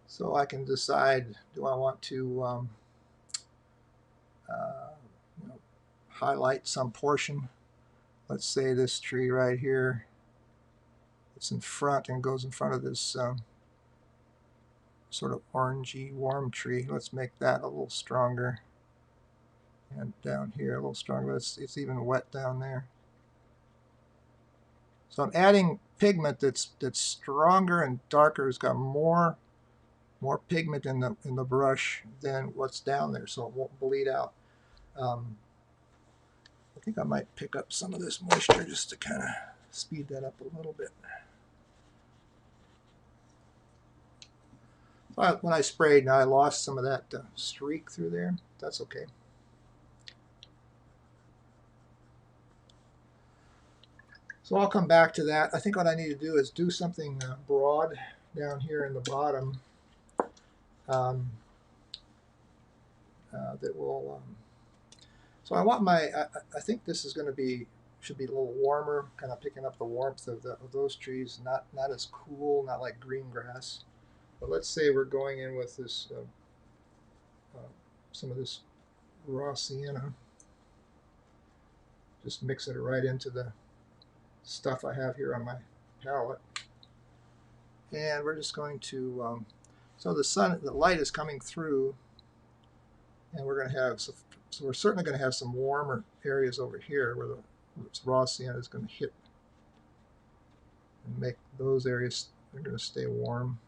So I can decide, do I want to highlight some portion? Let's say this tree right here. It's in front and goes in front of this sort of orangey warm tree. Let's make that a little stronger. And down here a little stronger. It's even wet down there. So I'm adding pigment that's stronger and darker. It's got more pigment in the brush than what's down there, so it won't bleed out. I think I might pick up some of this moisture just to kind of speed that up a little bit. When I sprayed, now I lost some of that streak through there. That's okay. So I'll come back to that. I think what I need to do is do something broad down here in the bottom that will. So I want I think this is going to should be a little warmer, kind of picking up the warmth of those trees. Not as cool, not like green grass. But let's say we're going in with this some of this raw sienna. Just mix it right into the stuff I have here on my palette. And we're just going to, so the light is coming through, and we're going to have, so we're certainly going to have some warmer areas over here where the raw sienna is going to hit and make those areas, they're going to stay warm.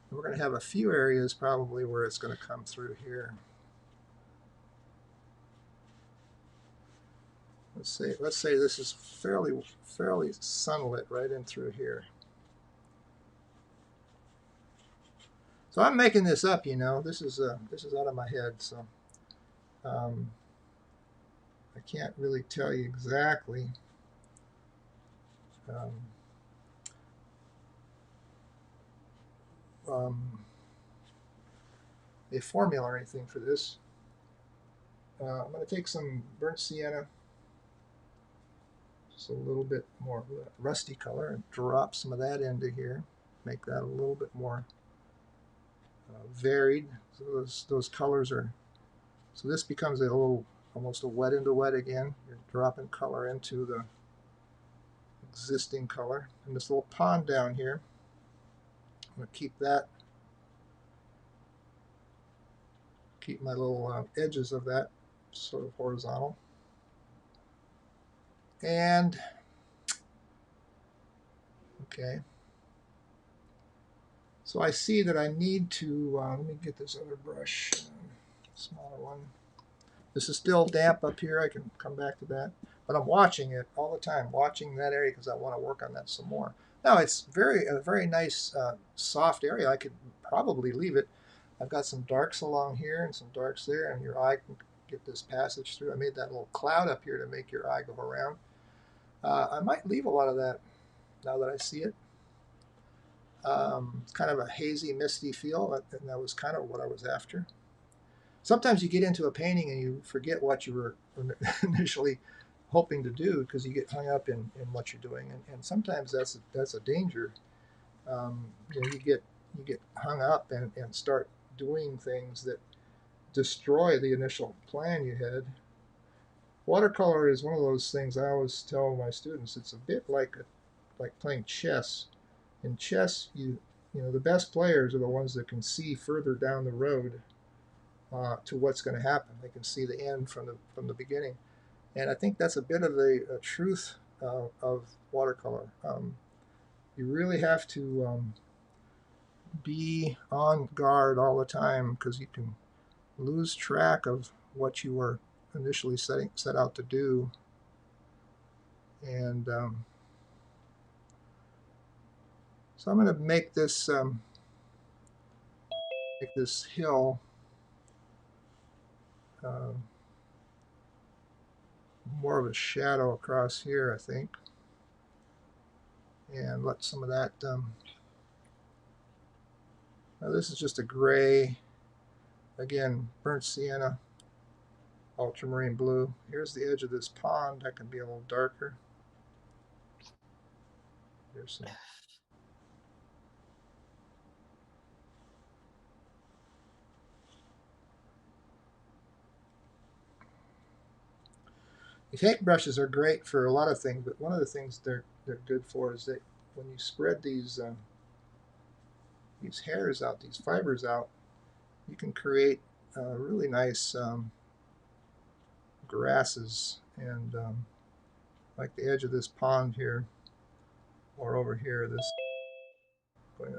And we're going to have a few areas probably where it's going to come through here. Let's say this is fairly sunlit right in through here. So I'm making this up, This is out of my head, so I can't really tell you exactly. A formula or anything for this. I'm going to take some burnt sienna. So a little bit more rusty color, and drop some of that into here. Make that a little bit more varied. So those colors are, so this becomes a little, almost a wet into wet again. You're dropping color into the existing color. And this little pond down here, I'm going to keep that, keep my little edges of that sort of horizontal. And, okay. So I see that I need to, let me get this other brush, smaller one. This is still damp up here. I can come back to that. But I'm watching it all the time, watching that area because I want to work on that some more. Now it's a very nice soft area. I could probably leave it. I've got some darks along here and some darks there, and your eye can get this passage through. I made that little cloud up here to make your eye go around. I might leave a lot of that now that I see it. It's kind of a hazy, misty feel, and that was kind of what I was after. Sometimes you get into a painting and you forget what you were initially hoping to do because you get hung up in what you're doing, and sometimes that's a danger. You know, you get hung up and start doing things that destroy the initial plan you had. Watercolor is one of those things I always tell my students. It's a bit like playing chess. In chess, you know the best players are the ones that can see further down the road to what's going to happen. They can see the end from the beginning, and I think that's a bit of a truth of watercolor. You really have to be on guard all the time because you can lose track of what you were initially set out to do, and so I'm going to make this hill more of a shadow across here, I think, and let some of that. Now this is just a gray, again, burnt sienna, ultramarine blue. Here's the edge of this pond. That can be a little darker. Here's some. The cake brushes are great for a lot of things, but one of the things they're good for is that when you spread these hairs out, these fibers out, you can create really nice grasses, and like the edge of this pond here, or over here, this,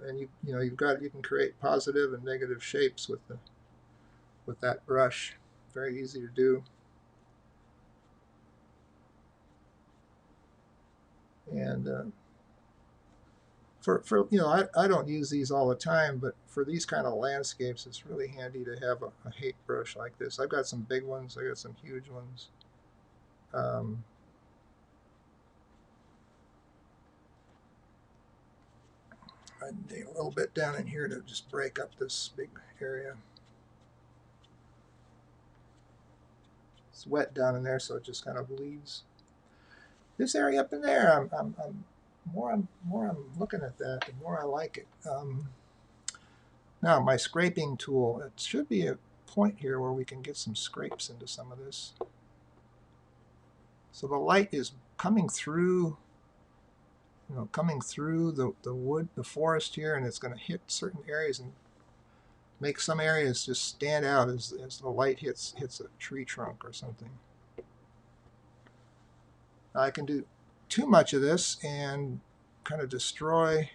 and you know you can create positive and negative shapes with that brush. Very easy to do. And for you know, I don't use these all the time, but for these kind of landscapes, it's really handy to have a hate brush like this. I've got some big ones. I got some huge ones. I'd dig a little bit down in here to just break up this big area. It's wet down in there, so it just kind of bleeds. This area up in there, I'm more I'm looking at that, the more I like it. Now my scraping tool, it should be a point here where we can get some scrapes into some of this. So the light is coming through, you know, coming through the wood, the forest here, and it's going to hit certain areas and make some areas just stand out as the light hits a tree trunk or something. I can do too much of this and kind of destroy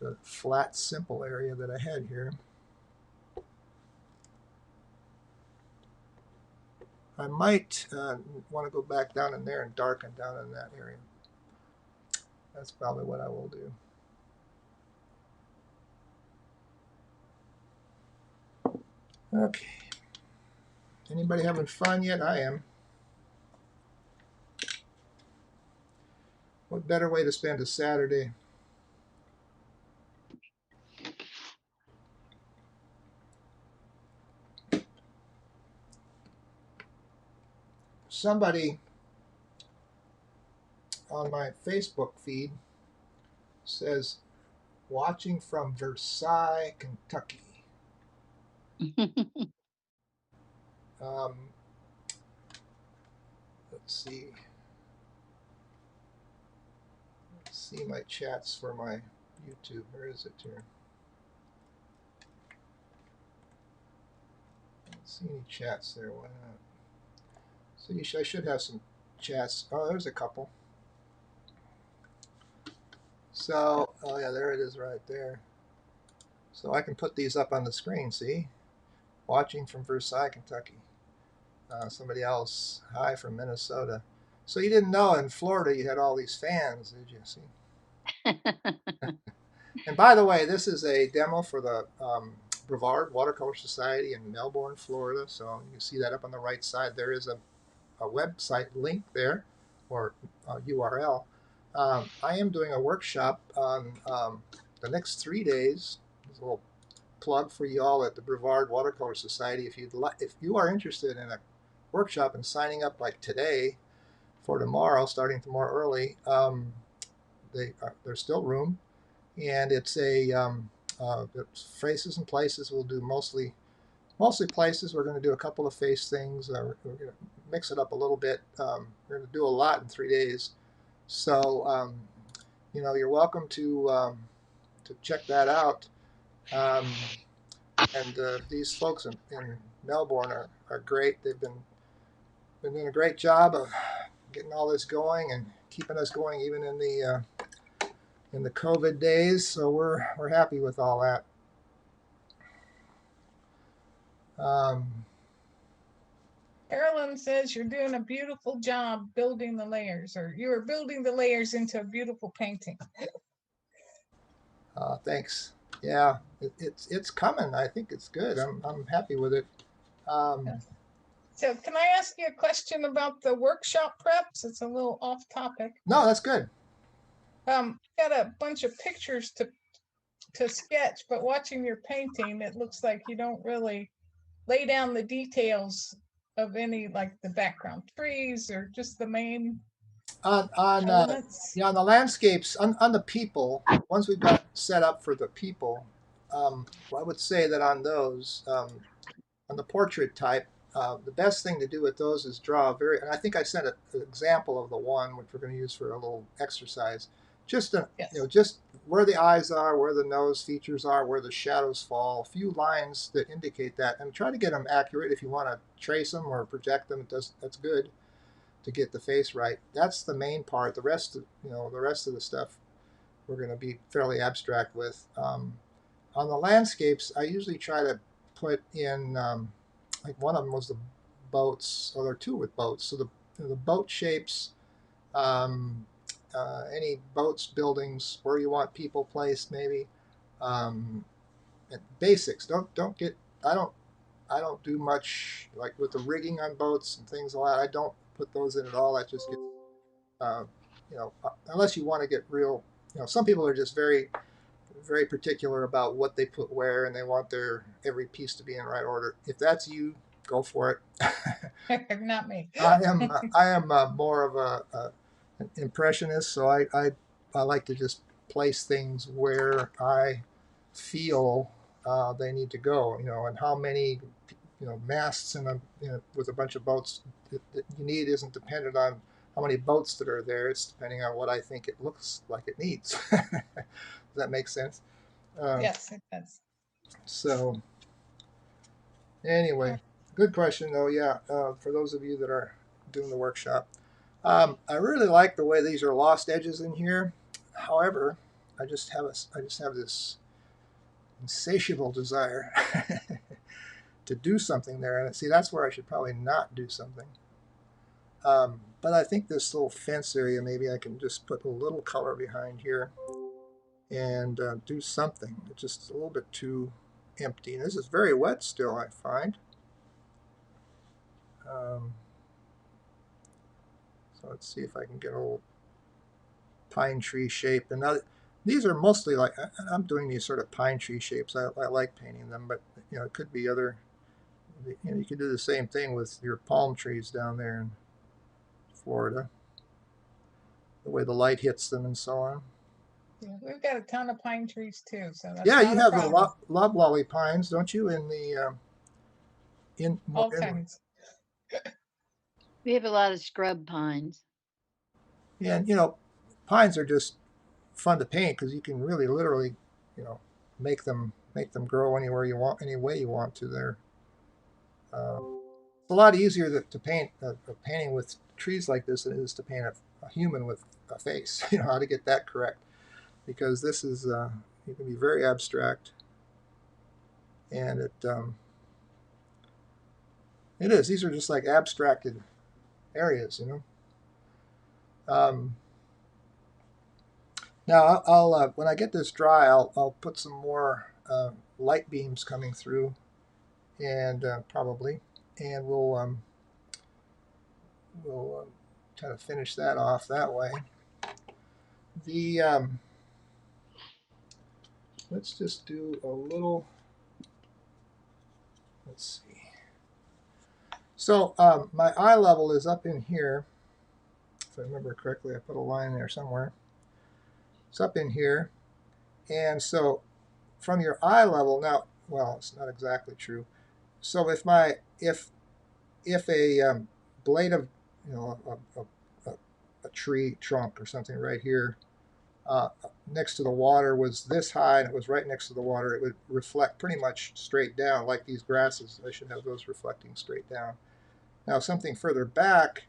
the flat, simple area that I had here. I might want to go back down in there and darken down in that area. That's probably what I will do. Okay. Anybody having fun yet? I am. What better way to spend a Saturday? Somebody on my Facebook feed says watching from Versailles, Kentucky. Um, let's see. Let's see my chats for my YouTube. Where is it here? I don't see any chats there. Why not? So I should have some chats. Oh, there's a couple. So, oh yeah, there it is right there. So I can put these up on the screen, see? Watching from Versailles, Kentucky. Somebody else, hi from Minnesota. So you didn't know in Florida you had all these fans, did you? See? And by the way, this is a demo for the Brevard Watercolor Society in Melbourne, Florida. So you can see that up on the right side. There is a website link there, or URL. I am doing a workshop on the next 3 days. There's a little plug for you all at the Brevard Watercolor Society. If you are interested in a workshop and signing up like today for tomorrow, starting tomorrow early, there's still room, and it's it's faces and places. We'll do mostly places. We're going to do a couple of face things. We're going to mix it up a little bit. We're going to do a lot in 3 days. So, you're welcome to check that out. And these folks in Melbourne are great. They've been doing a great job of getting all this going and keeping us going even in the COVID days. So we're happy with all that. Carolyn says you're doing a beautiful job building the layers, or you are building the layers into a beautiful painting. Thanks. Yeah, it's coming. I think it's good. I'm happy with it. So can I ask you a question about the workshop preps? It's a little off topic. No, that's good. Got a bunch of pictures to sketch, but watching your painting, it looks like you don't really lay down the details of any, like the background trees or just the main On elements. on the landscapes, on the people, once we've got set up for the people, I would say that on those, on the portrait type, the best thing to do with those is draw and I think I sent an example of the one which we're going to use for a little exercise. Just Yes. Just where the eyes are, where the nose features are, where the shadows fall, a few lines that indicate that, and try to get them accurate. If you want to trace them or project them, that's good to get the face right. That's the main part. The rest of the stuff we're going to be fairly abstract with. On the landscapes, I usually try to put in like one of them was the boats, or there are two with boats. So the boat shapes, any boats, buildings, where you want people placed, maybe. And basics. Don't get. I don't do much like with the rigging on boats and things like that. I don't put those in at all. That just gets, unless you want to get real. Some people are just very, very particular about what they put where, and they want their every piece to be in right order. If that's you, go for it. Not me. I am more of an impressionist, so I like to just place things where I feel they need to go. And how many masts with a bunch of boats that you need isn't dependent on how many boats that are there. It's depending on what I think it looks like it needs. Does that make sense? Yes, it does. So anyway, good question though. Yeah, for those of you that are doing the workshop, I really like the way these are lost edges in here. However, I just have this insatiable desire to do something there, and see, that's where I should probably not do something. But I think this little fence area, maybe I can just put a little color behind here and do something. It's just a little bit too empty. And this is very wet still, I find. So let's see if I can get a little pine tree shape. And now, these are mostly like, I'm doing these sort of pine tree shapes. I like painting them, but it could be other, you could do the same thing with your palm trees down there in Florida. the way the light hits them and so on. Yeah, we've got a ton of pine trees too, so that's Yeah, not you a have the problem. loblolly pines, don't you? In the All kinds. We have a lot of scrub pines. and you know, pines are just fun to paint because you can really literally, you know, make them grow anywhere you want, any way you want to. They're it's a lot easier to paint a painting with trees like this than it is to paint a human with a face. You know how to get that correct because this is you can be very abstract, and it is. These are just like abstracted areas, you know. Now I'll when I get this dry, I'll put some more light beams coming through, and probably, and we'll try to finish that off that way. The let's just do a little. Let's see. So my eye level is up in here. If I remember correctly, I put a line there somewhere. It's up in here, and so from your eye level now, well, it's not exactly true. So if a blade of a tree trunk or something right here next to the water was this high and it was right next to the water, it would reflect pretty much straight down like these grasses. I should have those reflecting straight down. Now something further back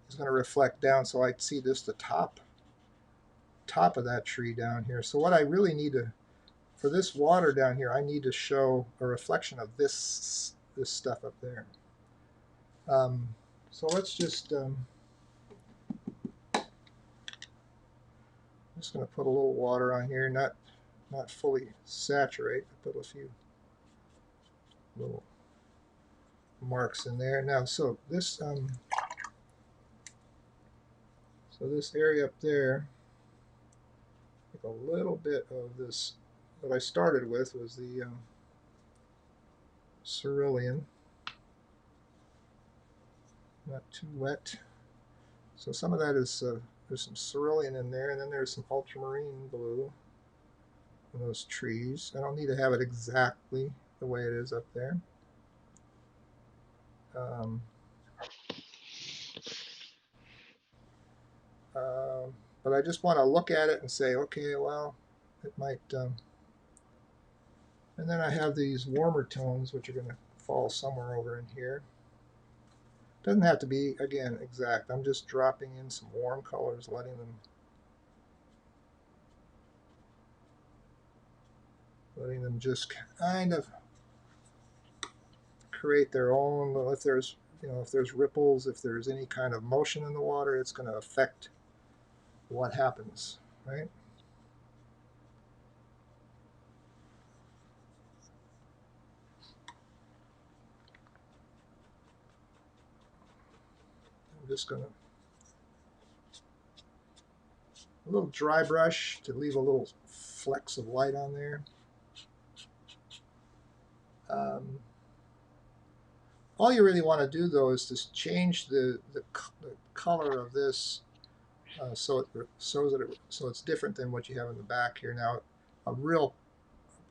is going to reflect down, so I see this the top of that tree down here. So what I really need to, for this water down here, I need to show a reflection of this stuff up there. So let's just I'm just going to put a little water on here, not fully saturate, put a few little marks in there. Now, so this area up there, take a little bit of this. What I started with was the cerulean, not too wet. So some of that is there's some cerulean in there, and then there's some ultramarine blue in those trees. I don't need to have it exactly the way it is up there. Um, but I just want to look at it and say, okay, well, it might. And then I have these warmer tones, which are going to fall somewhere over in here. Doesn't have to be, again, exact. I'm just dropping in some warm colors, letting them just kind of create their own. If there's if there's ripples, if there's any kind of motion in the water, it's going to affect what happens, right? I'm just going to a little dry brush to leave a little flecks of light on there. All you really want to do though is just change the color of this so it's different than what you have in the back here. Now,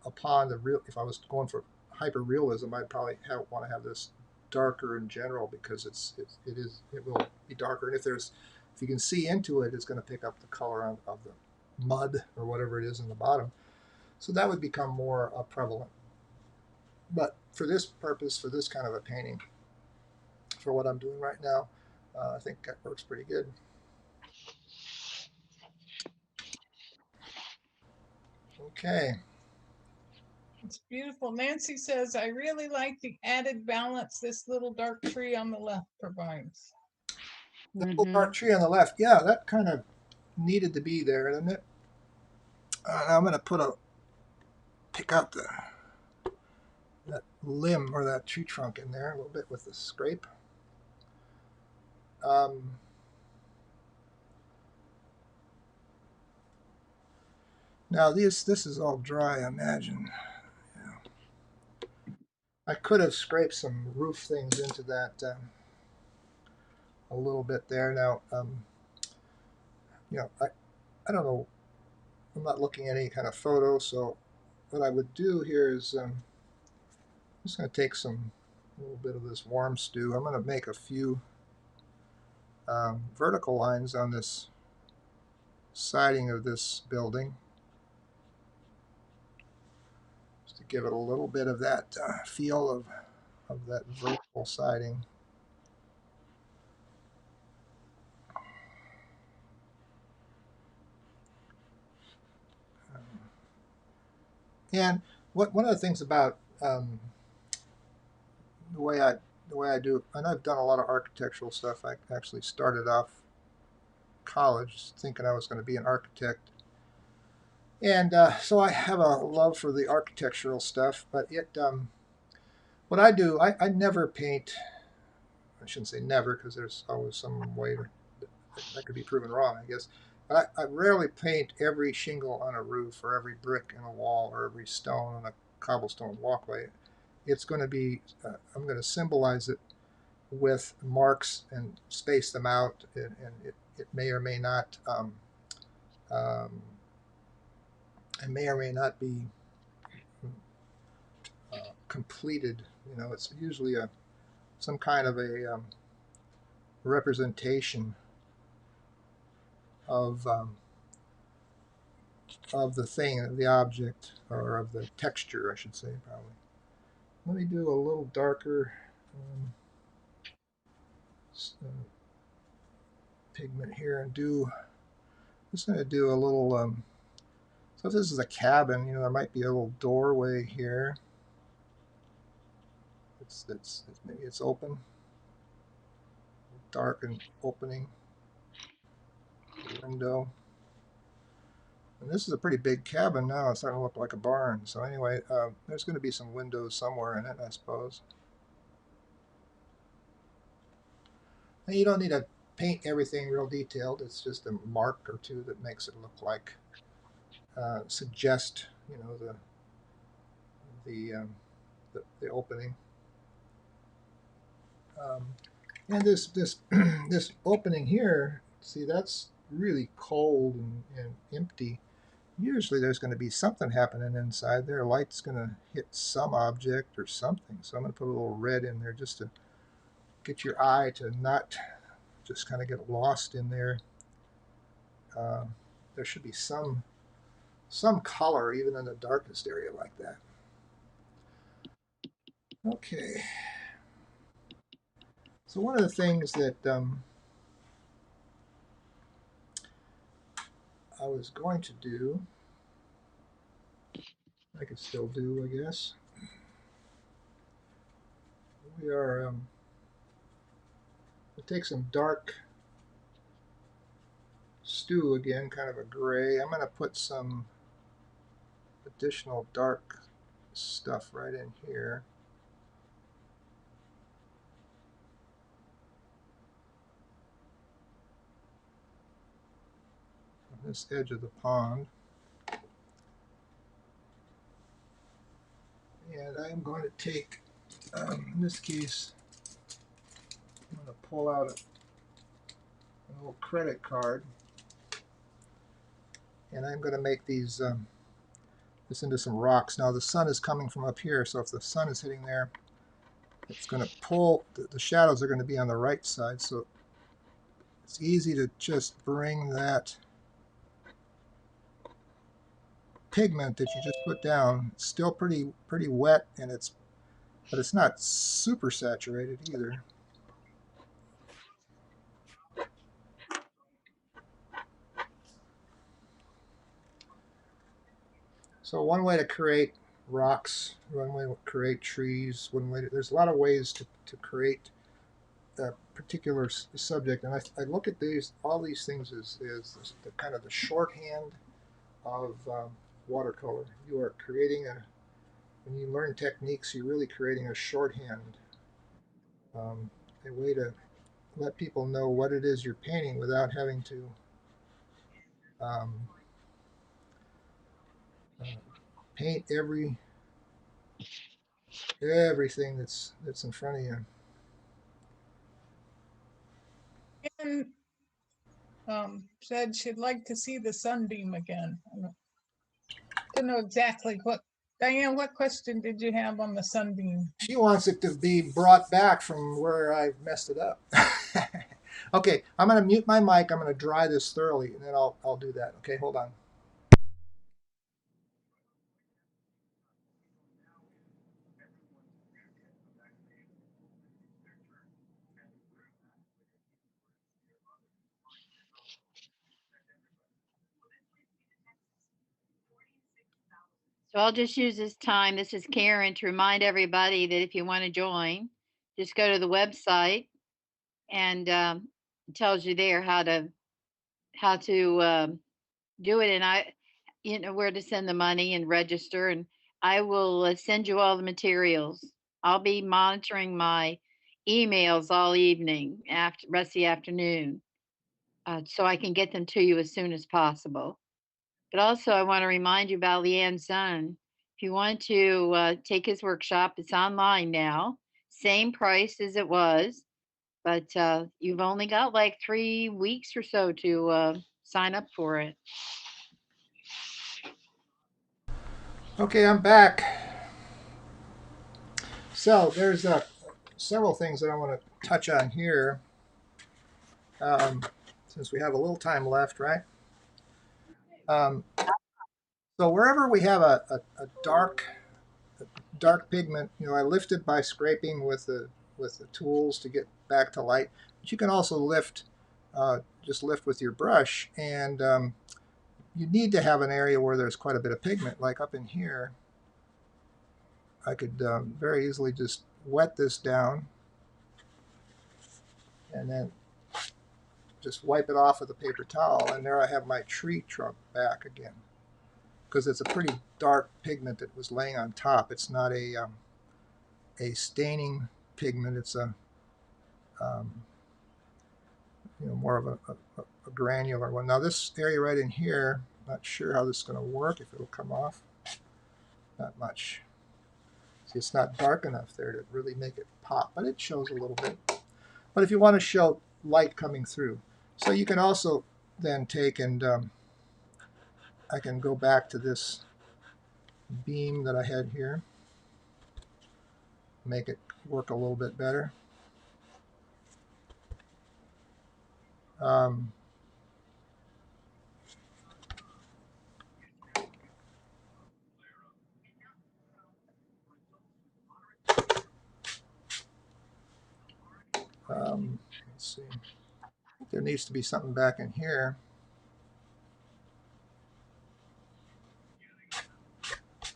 if I was going for hyper realism, I'd probably want to have this darker in general because it will be darker, and if you can see into it, it's going to pick up the color of the mud or whatever it is in the bottom. So that would become more prevalent. But for this purpose, for this kind of a painting, for what I'm doing right now, I think that works pretty good. Okay. It's beautiful. Nancy says, I really like the added balance this little dark tree on the left provides. The little dark tree on the left, yeah, that kind of needed to be there, didn't it? I'm going to pick out that limb or that tree trunk in there a little bit with the scrape. Now this is all dry, I imagine. Yeah. I could have scraped some roof things into that a little bit there. Now you know, I don't know. I'm not looking at any kind of photo, so what I would do here is I'm just going to take a little bit of this warm stew. I'm going to make a few vertical lines on this siding of this building, just to give it a little bit of that feel of that vertical siding. And one of the things about the way I do, and I've done a lot of architectural stuff. I actually started off college thinking I was going to be an architect, and so I have a love for the architectural stuff. But what I do, I never paint. I shouldn't say never, because there's always some way that could be proven wrong, I guess. But I rarely paint every shingle on a roof, or every brick in a wall, or every stone on a cobblestone walkway. It's going to be, I'm going to symbolize it with marks and space them out, and it may or may not, um, it may or may not be completed. You know, it's usually some kind of a representation of the thing, of the object, or of the texture, I should say, probably. Let me do a little darker pigment here, and just going to do a little. So if this is a cabin, you know, there might be a little doorway here. Maybe it's open, dark and opening window. And this is a pretty big cabin now. It's starting to look like a barn. So anyway, there's going to be some windows somewhere in it, I suppose. And you don't need to paint everything real detailed. It's just a mark or two that makes it look like, suggest, you know, the opening. And this this opening here, see, that's really cold and empty. Usually there's going to be something happening inside there. Light's going to hit some object or something. So I'm going to put a little red in there just to get your eye to not just kind of get lost in there. There should be some color even in the darkest area like that. Okay. So one of the things that I was going to do, I could still do, I guess. We are we'll take some dark stew again, kind of a gray. I'm going to put some additional dark stuff right in here. On this edge of the pond. And I'm going to take, in this case, I'm going to pull out a little credit card, and I'm going to make these this into some rocks. Now the sun is coming from up here, so if the sun is hitting there, it's going to pull, the shadows are going to be on the right side, so it's easy to just bring that pigment that you just put down. It's still pretty wet, and but it's not super saturated either. So one way to create rocks, one way to create trees, there's a lot of ways to create a particular subject. And I look at all these things as the kind of the shorthand of watercolor. You are creating when you learn techniques, you're really creating a shorthand, a way to let people know what it is you're painting without having to um, paint everything that's in front of you. And said she'd like to see the sunbeam again. I don't know exactly what, Diane, what question did you have on the sunbeam? She wants it to be brought back from where I messed it up. Okay, I'm going to mute my mic. I'm going to dry this thoroughly, and then I'll do that. Okay, hold on. So I'll just use this time. This is Karen to remind everybody that if you want to join, just go to the website and it tells you there how to do it, and where to send the money and register, and I will send you all the materials. I'll be monitoring my emails all evening after rest of the afternoon, so I can get them to you as soon as possible. But also, I want to remind you about Leanne's son. If you want to take his workshop, it's online now, same price as it was, but you've only got like 3 weeks or so to sign up for it. Okay, I'm back. So there's several things that I want to touch on here, since we have a little time left, right? So wherever we have a dark pigment, I lift it by scraping with the tools to get back to light. But you can also just lift with your brush, and you need to have an area where there's quite a bit of pigment, like up in here. I could very easily just wet this down and then just wipe it off with a paper towel, and there I have my tree trunk back again, because it's a pretty dark pigment that was laying on top. It's not a staining pigment. It's a more of a granular one. Now this area right in here, not sure how this is going to work, if it'll come off. Not much. See, it's not dark enough there to really make it pop, but it shows a little bit. But if you want to show light coming through, so you can also then take and I can go back to this beam that I had here, make it work a little bit better. Let's see. There needs to be something back in here.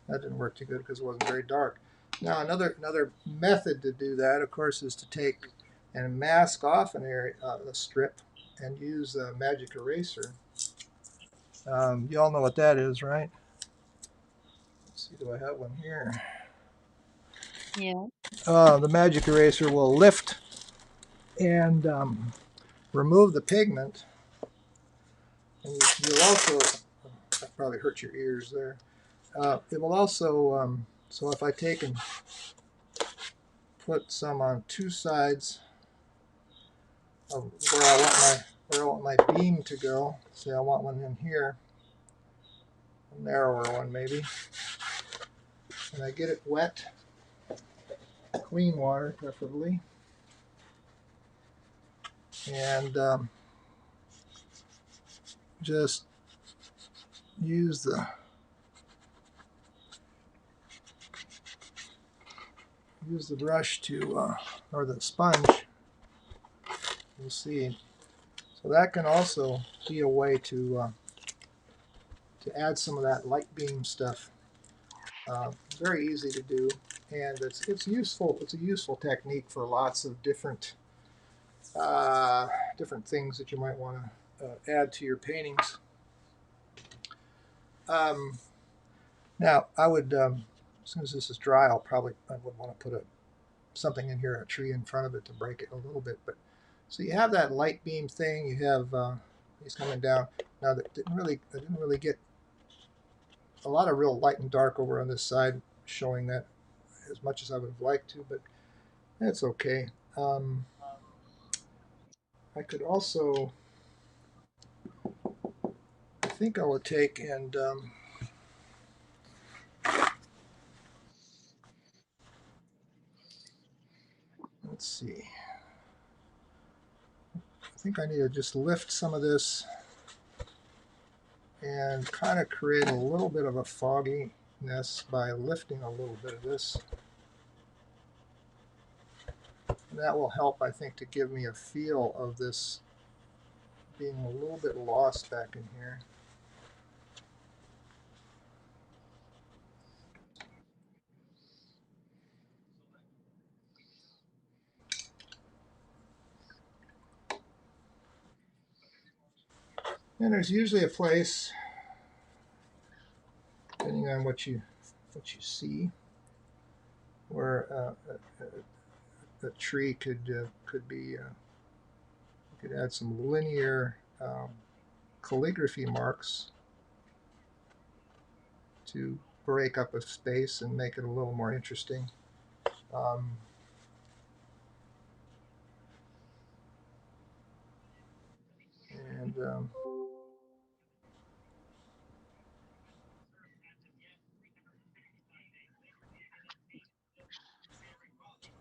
That didn't work too good because it wasn't very dark. Now another method to do that, of course, is to take and mask off an area, a strip, and use a magic eraser. You all know what that is, right? Let's see, do I have one here? Yeah. The magic eraser will lift and remove the pigment. And you'll also, that probably hurt your ears there. It will also, so if I take and put some on two sides of where I want my beam to go. Say I want one in here, a narrower one maybe. And I get it wet, clean water preferably. And just use the brush to, or the sponge. You'll see. So that can also be a way to add some of that light beam stuff. Very easy to do, and it's useful. It's a useful technique for lots of different things that you might want to add to your paintings. Now, I would, as soon as this is dry, I would want to put something in here, a tree in front of it to break it a little bit. But so you have that light beam thing. You have these coming down. Now I didn't really get a lot of real light and dark over on this side, showing that as much as I would have liked to, but that's okay. I could also think I will take and let's see. I think I need to just lift some of this and kind of create a little bit of a fogginess by lifting a little bit of this. And that will help, I think, to give me a feel of this being a little bit lost back in here. And there's usually a place, depending on what you see, where a tree could be. You could add some linear calligraphy marks to break up a space and make it a little more interesting. And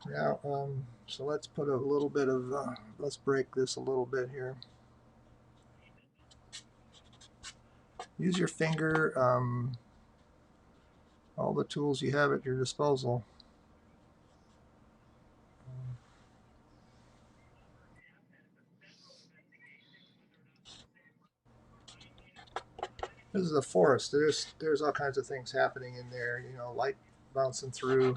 now, so let's put a little bit of, let's break this a little bit here. Use your finger, all the tools you have at your disposal. This is a forest. There's all kinds of things happening in there. You know, light bouncing through.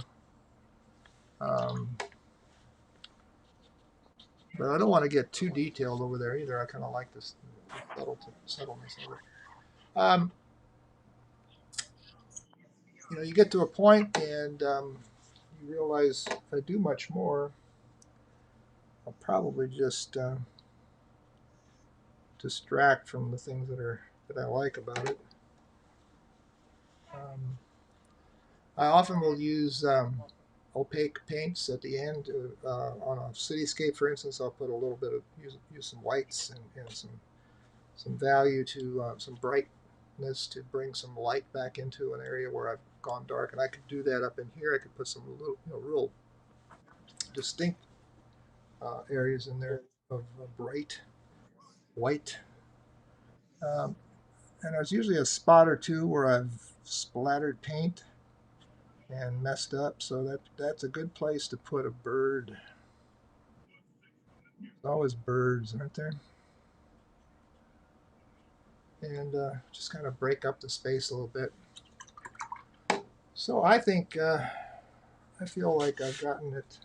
But I don't want to get too detailed over there either. I kind of like this subtleness of it. You know, you get to a point and you realize if I do much more, I'll probably just distract from the things that I like about it. I often will use opaque paints at the end on a cityscape, for instance. I'll put a little bit of use some whites and some value to some brightness to bring some light back into an area where I've gone dark. And I could do that up in here. I could put some little, real distinct areas in there of bright white. And there's usually a spot or two where I've splattered paint and messed up, so that's a good place to put a bird. There's always birds, aren't there? And just kind of break up the space a little bit. So I think I feel like I've gotten it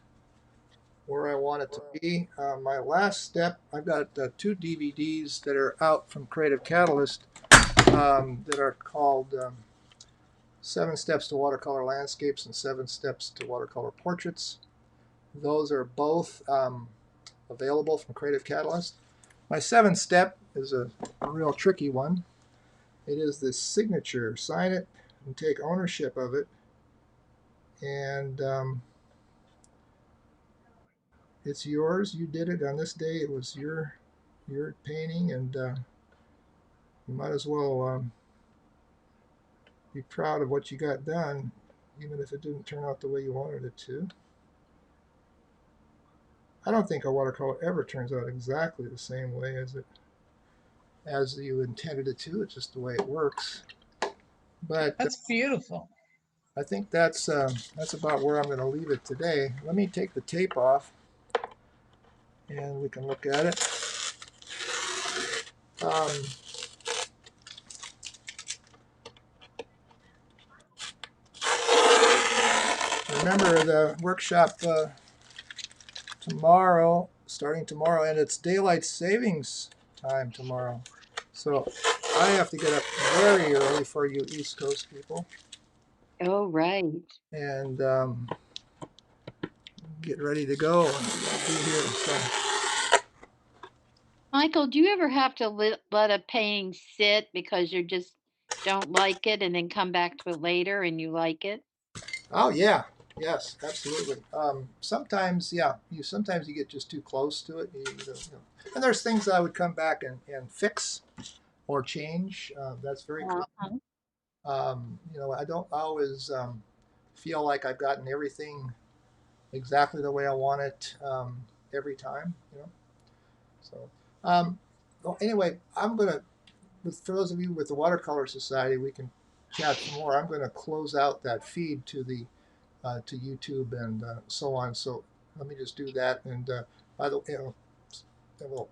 where I want it to be. My last step, I've got 2 DVDs that are out from Creative Catalyst that are called 7 Steps to Watercolor Landscapes and 7 Steps to Watercolor Portraits. Those are both available from Creative Catalyst. My 7th step is a real tricky one. It is this signature. Sign it and take ownership of it. And it's yours. You did it on this day. It was your painting, and you might as well be proud of what you got done, even if it didn't turn out the way you wanted it to. I don't think a watercolor ever turns out exactly the same way as you intended it to. It's just the way it works. But That's beautiful. I think that's about where I'm going to leave it today. Let me take the tape off, and we can look at it. Remember the workshop tomorrow, starting tomorrow, and it's daylight savings time tomorrow. So I have to get up very early for you East Coast people. Oh, right. And get ready to go. And I'll be here. So. Michael, do you ever have to let a painting sit because you just don't like it and then come back to it later and you like it? Oh yeah, yes, absolutely. Sometimes, yeah, sometimes you get just too close to it. And there's things I would come back and fix. or change. That's very cool. Uh-huh. I don't always feel like I've gotten everything exactly the way I want it every time. So well, anyway, I'm gonna. For those of you with the Watercolor Society, we can chat some more. I'm going to close out that feed to the to YouTube and so on. So let me just do that. And by the way, well,